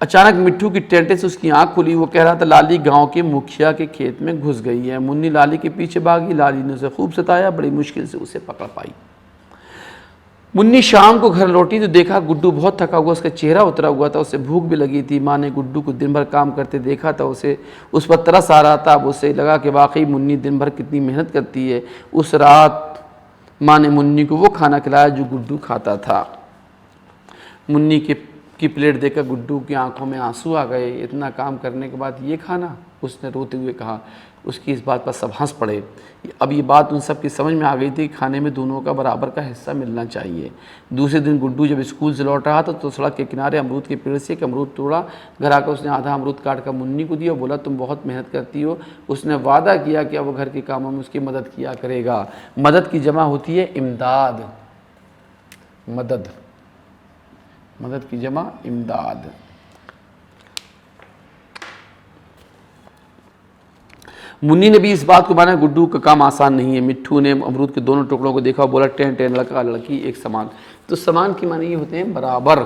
अचानक मिट्ठू की टेंटे से उसकी आंख खुली। वो कह रहा था लाली गांव के मुखिया के खेत में घुस गई है। मुन्नी लाली के पीछे भागी। लाली ने उसे खूब सताया, बड़ी मुश्किल से उसे पकड़ पाई। मुन्नी शाम को घर लौटी तो देखा गुड्डू बहुत थका हुआ, उसका चेहरा उतरा हुआ था। उसे भूख भी लगी थी। माँ ने गुड्डू को दिन भर काम करते देखा था। उसे उस पर तरस आ रहा था। अब उसे लगा कि वाकई मुन्नी दिन भर कितनी मेहनत करती है। उस रात माँ ने मुन्नी को वो खाना खिलाया जो गुड्डू खाता था। मुन्नी की प्लेट देखकर गुड्डू की आंखों में आंसू आ गए। इतना काम करने के बाद ये खाना, उसने रोते हुए कहा। उसकी इस बात पर सब हंस पड़े। अब ये बात उन सब की समझ में आ गई थी कि खाने में दोनों का बराबर का हिस्सा मिलना चाहिए। दूसरे दिन गुड्डू जब स्कूल से लौट रहा था तो सड़क के किनारे अमरूद के पेड़ से एक अमरूद तोड़ा। घर आकर उसने आधा अमरूद काट कर मुन्नी को दिया और बोला तुम बहुत मेहनत करती हो। उसने वादा किया कि अब वो घर के कामों में उसकी मदद किया करेगा। मदद की जमा होती है इमदाद। मदद, मदद की जमा इमदाद। मुन्नी ने भी इस बात को माना गुड्डू का काम आसान नहीं है। मिट्ठू ने अमरूद के दोनों टुकड़ों को देखा, बोला टेन टेन, लड़का लड़की एक समान। तो समान की माने ये होते हैं बराबर,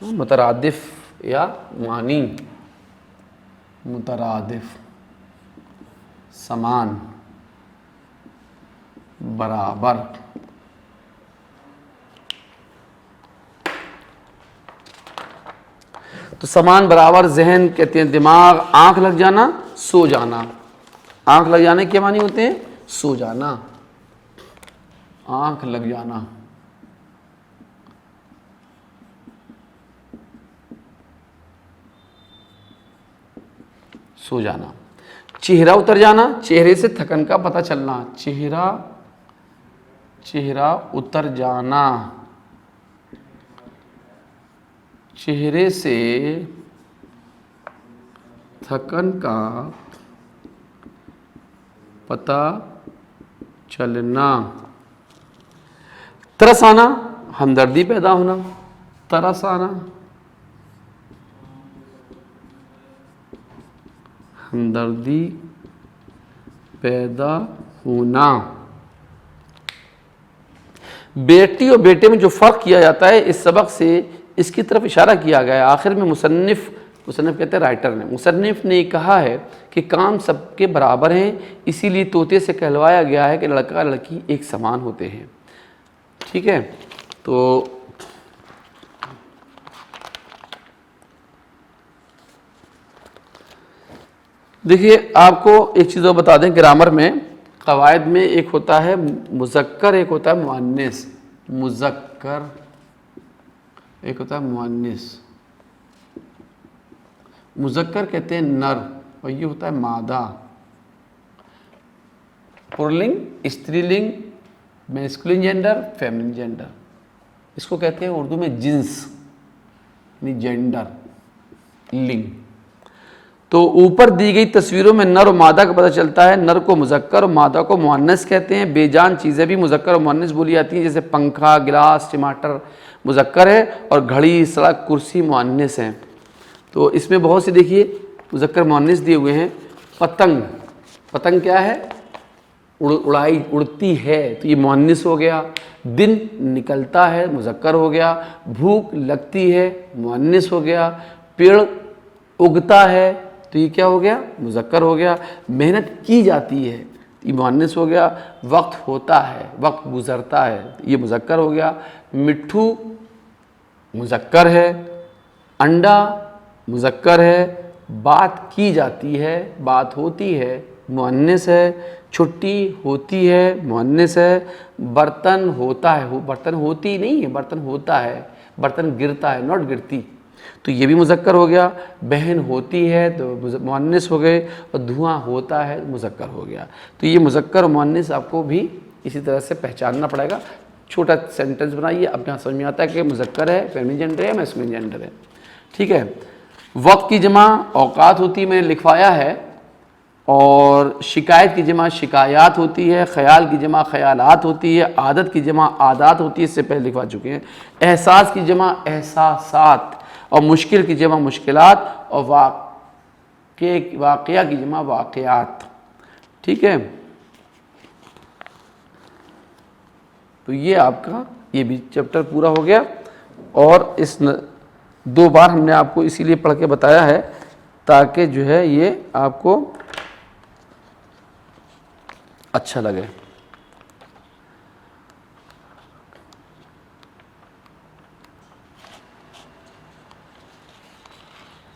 मुतरादिफ या मानी। मुतरादिफ, समान, बराबर। तो समान बराबर जहन कहते हैं दिमाग। आंख लग जाना, सो जाना। आंख लग जाने के मानी होते हैं सो जाना। आंख लग जाना, सो जाना। चेहरा उतर जाना, चेहरे से थकन का पता चलना। चेहरा उतर जाना, चेहरे से थकन का पता चलना। तरस आना, हमदर्दी पैदा होना, तरस आना, हमदर्दी पैदा होना। बेटी और बेटे में जो फ़र्क किया जाता है, इस सबक से इसकी तरफ इशारा किया गया है। आखिर में मुसन्निफ़ कहते हैं राइटर ने, मुसन्निफ़ ने कहा है कि काम सबके बराबर हैं, इसीलिए तोते से कहलवाया गया है कि लड़का लड़की एक समान होते हैं। ठीक है, तो देखिए आपको एक चीज़ और बता दें, ग्रामर में कवायद में एक होता है मुज़क्कर, एक होता है मुअन्निस। मुज़क्कर एक होता है मुअन्निस। मुज़क्कर कहते हैं नर और ये होता है मादा। पुल्लिंग, स्त्रीलिंग, मैस्कुलिन जेंडर, फेमिनिन जेंडर, इसको कहते हैं उर्दू में जिन्स, यानी जेंडर, लिंग। तो ऊपर दी गई तस्वीरों में नर और मादा का पता चलता है। नर को मुज़क्कर और मादा को मुअन्नस कहते हैं। बेजान चीज़ें भी मुज़क्कर और मुअन्नस बोली जाती हैं, जैसे पंखा, गिलास, टमाटर मुज़क्कर है और घड़ी, सड़क, कुर्सी मुअन्नस हैं। तो इसमें बहुत सी देखिए मुज़क्कर मुअन्नस दिए हुए हैं। पतंग, पतंग क्या है? उड़ाई, उड़ती है, तो ये मुअन्नस हो गया। दिन निकलता है, मुज़क्कर हो गया। भूख लगती है, मुअन्नस हो गया। पेड़ उगता है, तो ये क्या हो गया? मुज़क्कर हो गया। मेहनत की जाती है, ये मुअन्नस हो गया। वक्त होता है, वक्त गुज़रता है, ये मुज़क्कर हो गया। मिट्ठू मुज़क्कर है। अंडा मुज़क्कर है। बात की जाती है, बात होती है, मुअन्नस है। छुट्टी होती है, मुअन्नस है। बर्तन होता है, बर्तन होती नहीं है, बर्तन होता है। बर्तन गिरता है, नॉट गिरती, तो ये भी मुज़क्कर हो गया। बहन होती है तो मुअन्नस हो गए, और धुआं होता है मुज़क्कर हो गया। तो ये मुज़क्कर और मुअन्नस आपको भी इसी तरह से पहचानना पड़ेगा। छोटा सेंटेंस बनाइए, अब यहाँ समझ में आता है कि मुज़क्कर है, फेमिनिन जेंडर है, मैस्कुलिन जेंडर है। ठीक है। वक्त की जमा औकात होती है, मैंने लिखवाया है। और शिकायत की जमा शिकायात होती है। ख्याल की जमा ख्यालात होती है। आदत की जमा आदात होती है, इससे पहले लिखवा चुके हैं। एहसास की जमा एहसासात, और मुश्किल की जमा मुश्किलात, और वाक़या की जमा वाक़यात। ठीक है, तो ये आपका ये भी चैप्टर पूरा हो गया। और इस 2 बार हमने आपको इसीलिए पढ़ के बताया है ताकि जो है ये आपको अच्छा लगे।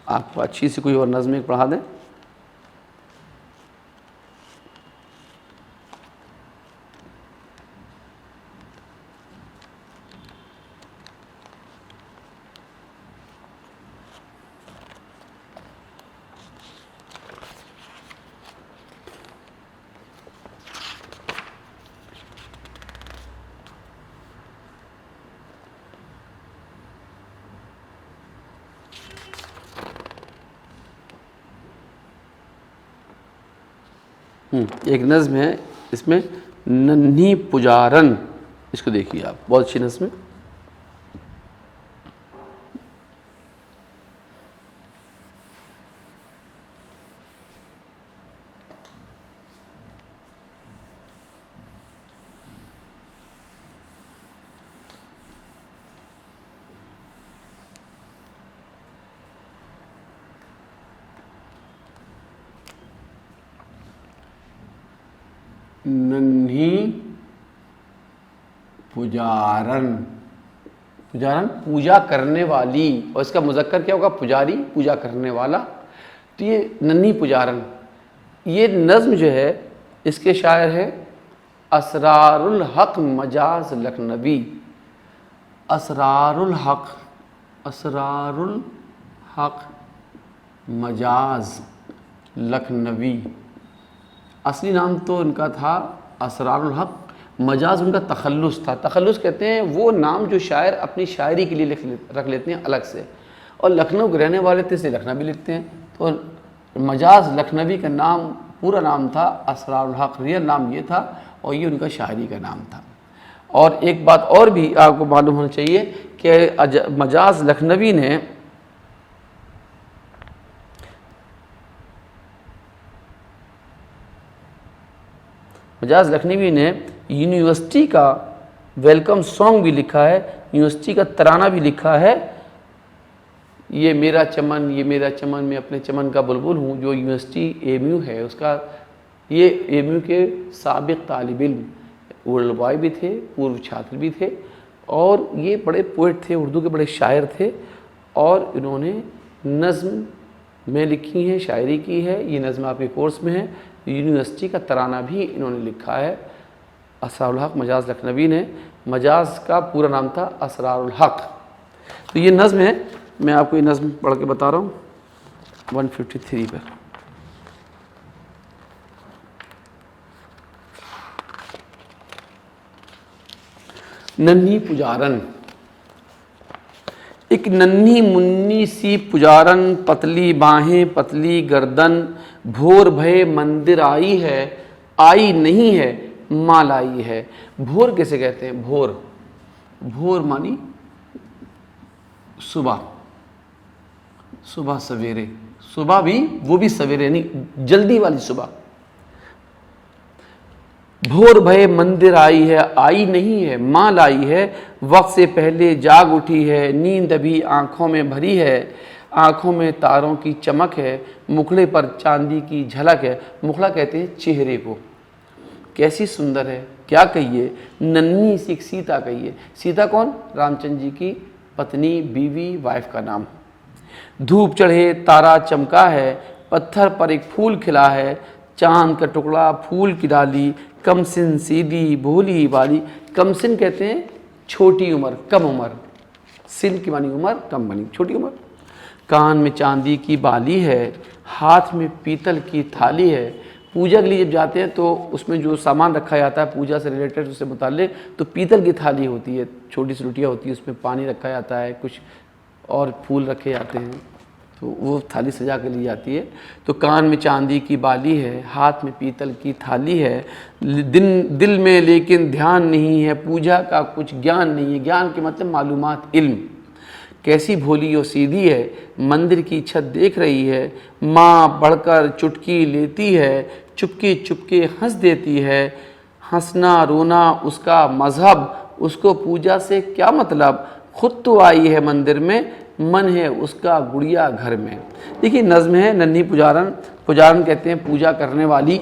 आपको अच्छी सी कोई और नज़्म एक पढ़ा दें। एक नज़्म है, इसमें नन्ही पुजारन, इसको देखिए आप, बहुत अच्छी नज़्म है। नन्ही पुजारन, पुजारन पूजा करने वाली, और इसका मुज़क्कर क्या होगा? पुजारी, पूजा करने वाला। तो ये नन्ही पुजारन, ये नज़्म जो है इसके शायर हैं असरारुल हक मजाज लखनवी। असरारुल हक, असरारुल हक मजाज लखनवी। असली नाम तो इनका था असरारुल हक, मजाज उनका तखल्लुस था। तखल्लुस कहते हैं वो नाम जो शायर अपनी शायरी के लिए रख लेते हैं अलग से, और लखनऊ के रहने वाले थे इसलिए लखनवी लिखते हैं। तो मजाज लखनवी का नाम, पूरा नाम था असरारुल हक, रियल नाम ये था, और ये उनका शायरी का नाम था। और एक बात और भी आपको मालूम होना चाहिए कि मजाज लखनवी ने यूनिवर्सिटी का वेलकम सॉन्ग भी लिखा है, यूनिवर्सिटी का तराना भी लिखा है। ये मेरा चमन मैं अपने चमन का बुलबुल हूँ, जो यूनिवर्सिटी एमयू है उसका, ये एमयू के साबिक तालिब इल्म वर्ल्ड बॉय भी थे, पूर्व छात्र भी थे, और ये बड़े पोइट थे, उर्दू के बड़े शायर थे, और इन्होंने नज़्म में लिखी है, शायरी की है। ये नज़्म आपके कोर्स में है। यूनिवर्सिटी का तराना भी इन्होंने लिखा है। असरारुल हक मजाज लखनवी ने, मजाज का पूरा नाम था असरारुल हक। तो ये नज़्म है, मैं आपको ये नज़्म पढ़ के बता रहा हूँ 153 पर। नन्ही पुजारन, एक नन्ही मुन्नी सी पुजारन, पतली बाहें पतली गर्दन, भोर भय मंदिर आई है, आई नहीं है माल आई है। भोर कैसे कहते हैं? भोर मानी सुबह, सुबह सवेरे, सुबह भी वो भी सवेरे नहीं, जल्दी वाली सुबह। भोर भय मंदिर आई है, आई नहीं है माल आई है, वक्त से पहले जाग उठी है, नींद अभी आंखों में भरी है, आंखों में तारों की चमक है, मुखड़े पर चांदी की झलक है। मुखड़ा कहते हैं चेहरे को, कैसी सुंदर है, क्या कहिए, नन्ही सी सीता कहिए। सीता कौन? रामचंद्र जी की पत्नी, बीवी, वाइफ का नाम। धूप चढ़े तारा चमका है, पत्थर पर एक फूल खिला है, चांद का टुकड़ा फूल की डाली, कमसिन सीधी भोली वाली। कमसिन कहते हैं छोटी उम्र, कम उम्र, सिन की मानी उम्र, कम मानी छोटी उम्र। कान में चांदी की बाली है, हाथ में पीतल की थाली है। पूजा के लिए जब जाते हैं तो उसमें जो सामान रखा जाता है पूजा से रिलेटेड, उससे मुताल्लिक, तो पीतल की थाली होती है, छोटी सी रोटियाँ होती है, उसमें पानी रखा जाता है, कुछ और फूल रखे जाते हैं, तो वो थाली सजा के ली जाती है। तो कान में चांदी की बाली है, हाथ में पीतल की थाली है, दिल में लेकिन ध्यान नहीं है, पूजा का कुछ ज्ञान नहीं है। ज्ञान के मतलब मालूमात, इल्म। कैसी भोली और सीधी है, मंदिर की छत देख रही है, माँ बढ़कर चुटकी लेती है, चुपके चुपके हंस देती है, हंसना रोना उसका मजहब, उसको पूजा से क्या मतलब, खुद तो आई है मंदिर में, मन है उसका गुड़िया घर में। देखिए नज़्म है नन्ही पुजारन, पुजारन कहते हैं पूजा करने वाली,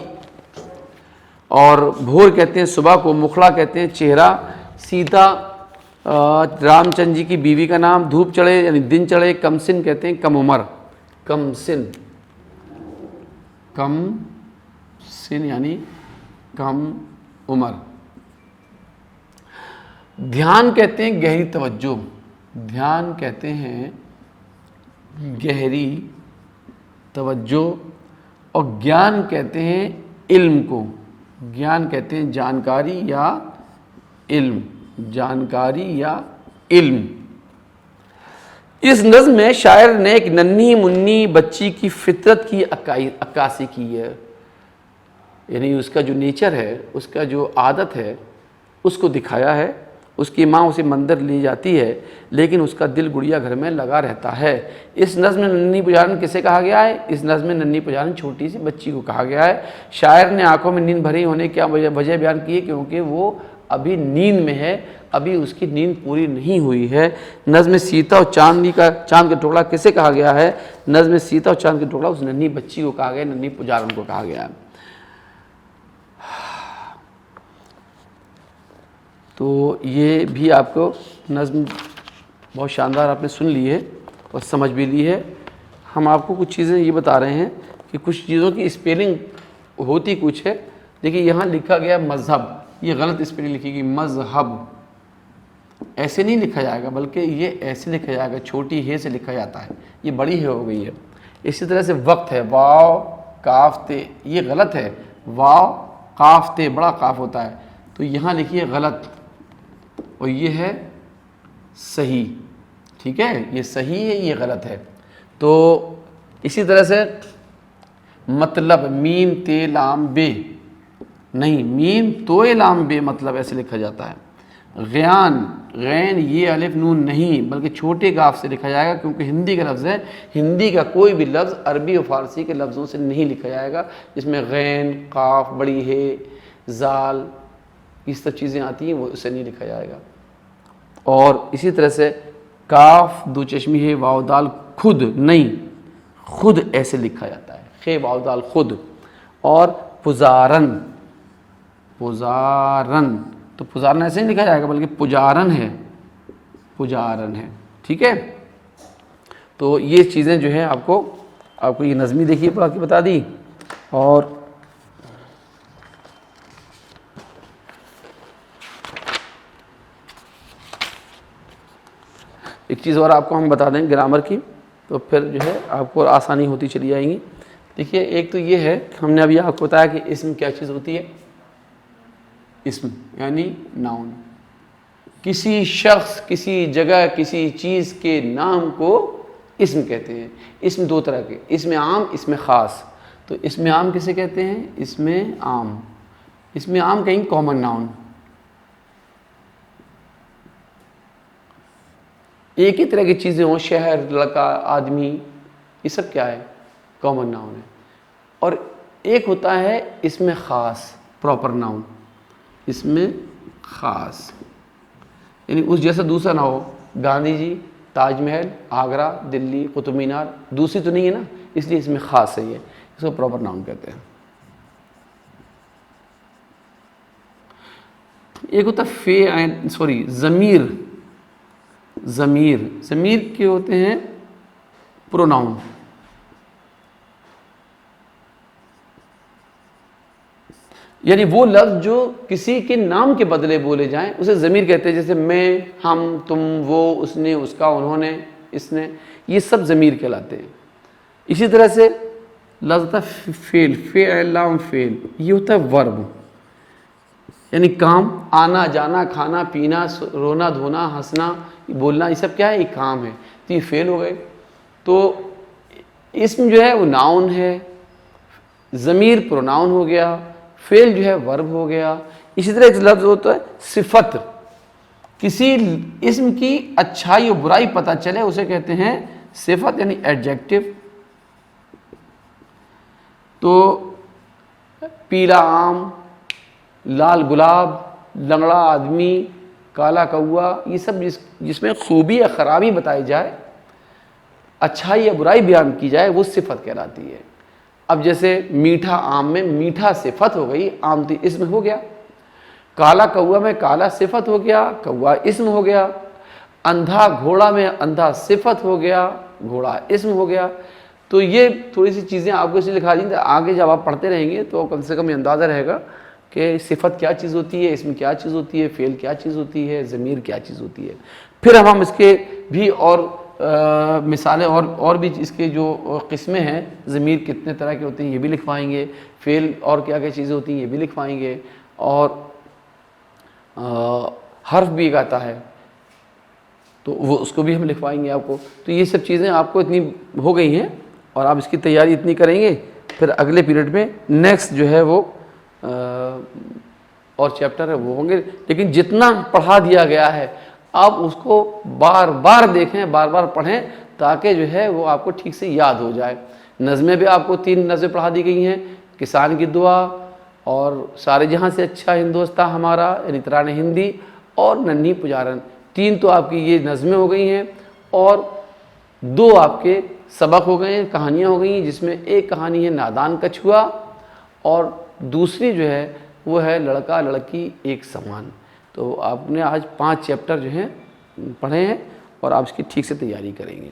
और भोर कहते हैं सुबह को, मुखड़ा कहते हैं चेहरा, सीता रामचंद्र जी की बीवी का नाम, धूप चढ़े यानी दिन चढ़े, कमसिन कहते हैं कम उम्र, कमसिन, कम सिन यानी कम उम्र। ध्यान कहते हैं गहरी तवज्जो, ध्यान कहते हैं गहरी तवज्जो, और ज्ञान कहते हैं इल्म को, ज्ञान कहते हैं जानकारी या इल्म, जानकारी या इल्म। इस नज़्म में शायर ने एक नन्ही मुन्नी बच्ची की फितरत की अक्कासी की है, यानी उसका जो नेचर है, उसका जो आदत है, उसको दिखाया है। उसकी माँ उसे मंदिर ले जाती है, लेकिन उसका दिल गुड़िया घर में लगा रहता है। इस नज़्म में नन्ही पुजारन किसे कहा गया है? इस नज़्म में नन्ही पुजारन छोटी सी बच्ची को कहा गया है। शायर ने आंखों में नींद भरी होने की वजह बयान की है, क्योंकि वो अभी नींद में है, अभी उसकी नींद पूरी नहीं हुई है। नज़्म में सीता और चांद का टुकड़ा किसे कहा गया है? नज़्म में सीता और चांद का टुकड़ा उस नन्ही बच्ची को कहा गया, नन्ही पुजारन को कहा गया है। तो ये भी आपको नज़्म बहुत शानदार आपने सुन ली है और समझ भी ली है। हम आपको कुछ चीज़ें ये बता रहे हैं कि कुछ चीज़ों की स्पेलिंग होती कुछ है। देखिए यहाँ लिखा गया मज़हब, ये गलत स्पेलिंग लिखी गई, मज़हब ऐसे नहीं लिखा जाएगा, बल्कि ये ऐसे लिखा जाएगा, छोटी हे से लिखा जाता है, ये बड़ी हे हो गई है। इसी तरह से वक्त है, वाव काफ ते, ये गलत है, वाव काफ ते बड़ा काफ होता है, तो यहाँ लिखिए गलत, और ये है सही, ठीक है, ये सही है, ये गलत है। तो इसी तरह से मतलब, मीम ते लाम बे नहीं, मीम तो लाम बे मतलब ऐसे लिखा जाता है। ग़यान, गैन ये अलिफ नून नहीं बल्कि छोटे गाफ से लिखा जाएगा, क्योंकि हिंदी का लफ्ज़ है। हिंदी का कोई भी लफ्ज़ अरबी और फ़ारसी के लफ्ज़ों से नहीं लिखा जाएगा, जिसमें गैन, काफ, बड़ी है, जाल, इस सब चीज़ें आती हैं, वो उससे नहीं लिखा जाएगा। और इसी तरह से काफ दो चश्मी है, वाव दाल खुद नहीं, खुद ऐसे लिखा जाता है, खे वाव दाल खुद। और पुजारन, पुजारन, तो पुजारन ऐसे नहीं लिखा जाएगा बल्कि पुजारन है, पुजारन है। ठीक है, तो ये चीज़ें जो है आपको ये नज़मी देखिए पढ़ा के बता दी। और एक चीज़ और आपको हम बता दें ग्रामर की, तो फिर जो है आपको आसानी होती चली जाएंगी। देखिए, एक तो ये है, हमने अभी आपको बताया कि इसम क्या चीज़ होती है। इसम यानी नाउन, किसी शख्स, किसी जगह, किसी चीज़ के नाम को इसम कहते हैं। इसम दो तरह के, इसमें आम, इसमें ख़ास। तो इसमें आम किसे कहते हैं? इसमें आम, इसमें आम कहीं कॉमन नाउन, एक ही तरह की चीज़ें हों, शहर, लड़का, आदमी, ये सब क्या है? कॉमन नाउन है। और एक होता है इसमें ख़ास, प्रॉपर नाउन, इसमें ख़ास, यानी उस जैसा दूसरा ना हो। गांधी जी, ताजमहल, आगरा, दिल्ली, कुतुब मीनार, दूसरी तो नहीं है ना, इसलिए इसमें ख़ास है, ये इसको प्रॉपर नाउन कहते हैं। एक होता है ज़मीर, ज़मीर, ज़मीर के होते हैं प्रोनाउन, यानी वो लफ्ज़ जो किसी के नाम के बदले बोले जाएं उसे ज़मीर कहते हैं। जैसे मैं, हम, तुम, वो, उसने, उसका, उन्होंने, इसने, ये सब ज़मीर कहलाते हैं। इसी तरह से लफ्ज़ होता है फ़ेल, फ़ेल, फ़ेल, ये होता है वर्ब, यानी काम, आना, जाना, खाना, पीना, रोना, धोना, हंसना, बोलना, ये सब क्या है? ये काम है, तो ये फ़ेल हो गए। तो इसम जो है वो नाउन है, ज़मीर प्रोनाउन हो गया, फ़ेल जो है वर्ब हो गया। इसी तरह एक लफ्ज़ होता है सिफत, किसी इसम की अच्छाई और बुराई पता चले उसे कहते हैं सिफत, यानी एडजेक्टिव। तो पीला आम, लाल गुलाब, लंगड़ा आदमी, काला कौआ, ये सब जिसमें खूबी या ख़राबी बताई जाए, अच्छाई या बुराई बयान की जाए, वो सिफत कहलाती है। अब जैसे मीठा आम में मीठा सिफत हो गई, आम तो इसम हो गया। काला कौआ में काला सिफत हो गया, कौआ इसम हो गया। अंधा घोड़ा में अंधा सिफत हो गया, घोड़ा इसम हो गया। तो ये थोड़ी सी चीज़ें आपको इसलिए लिखा दी, आगे जब आप पढ़ते रहेंगे तो कम से कम ये अंदाज़ा रहेगा कि सिफत क्या चीज़ होती है, इसमें क्या चीज़ होती है, फ़ेल क्या चीज़ होती है, ज़मीर क्या चीज़ होती है। फिर हम इसके भी और मिसालें और भी इसके जो किस्में हैं, ज़मीर कितने तरह के होते हैं ये भी लिखवाएंगे, फ़ेल और क्या क्या चीज़ें होती हैं ये भी लिखवाएंगे, और हर्फ भी एक आता है तो वो उसको भी हम लिखवाएंगे आपको। तो ये सब चीज़ें आपको इतनी हो गई हैं और आप इसकी तैयारी इतनी करेंगे, फिर अगले पीरियड में नेक्स्ट जो है वो और चैप्टर है वो होंगे। लेकिन जितना पढ़ा दिया गया है आप उसको बार बार देखें, बार बार पढ़ें, ताकि जो है वो आपको ठीक से याद हो जाए। नज़में भी आपको 3 नज़में पढ़ा दी गई हैं, किसान की दुआ और सारे जहाँ से अच्छा हिंदुस्तान हमारा, यानी तरान हिंदी, और नन्ही पुजारन। 3 तो आपकी ये नज़में हो गई हैं और 2 आपके सबक हो गए हैं, कहानियाँ हो गई हैं, जिसमें एक कहानी है नादान कछुआ और दूसरी जो है वो है लड़का लड़की एक समान। तो आपने आज 5 चैप्टर जो हैं पढ़े हैं और आप इसकी ठीक से तैयारी करेंगे।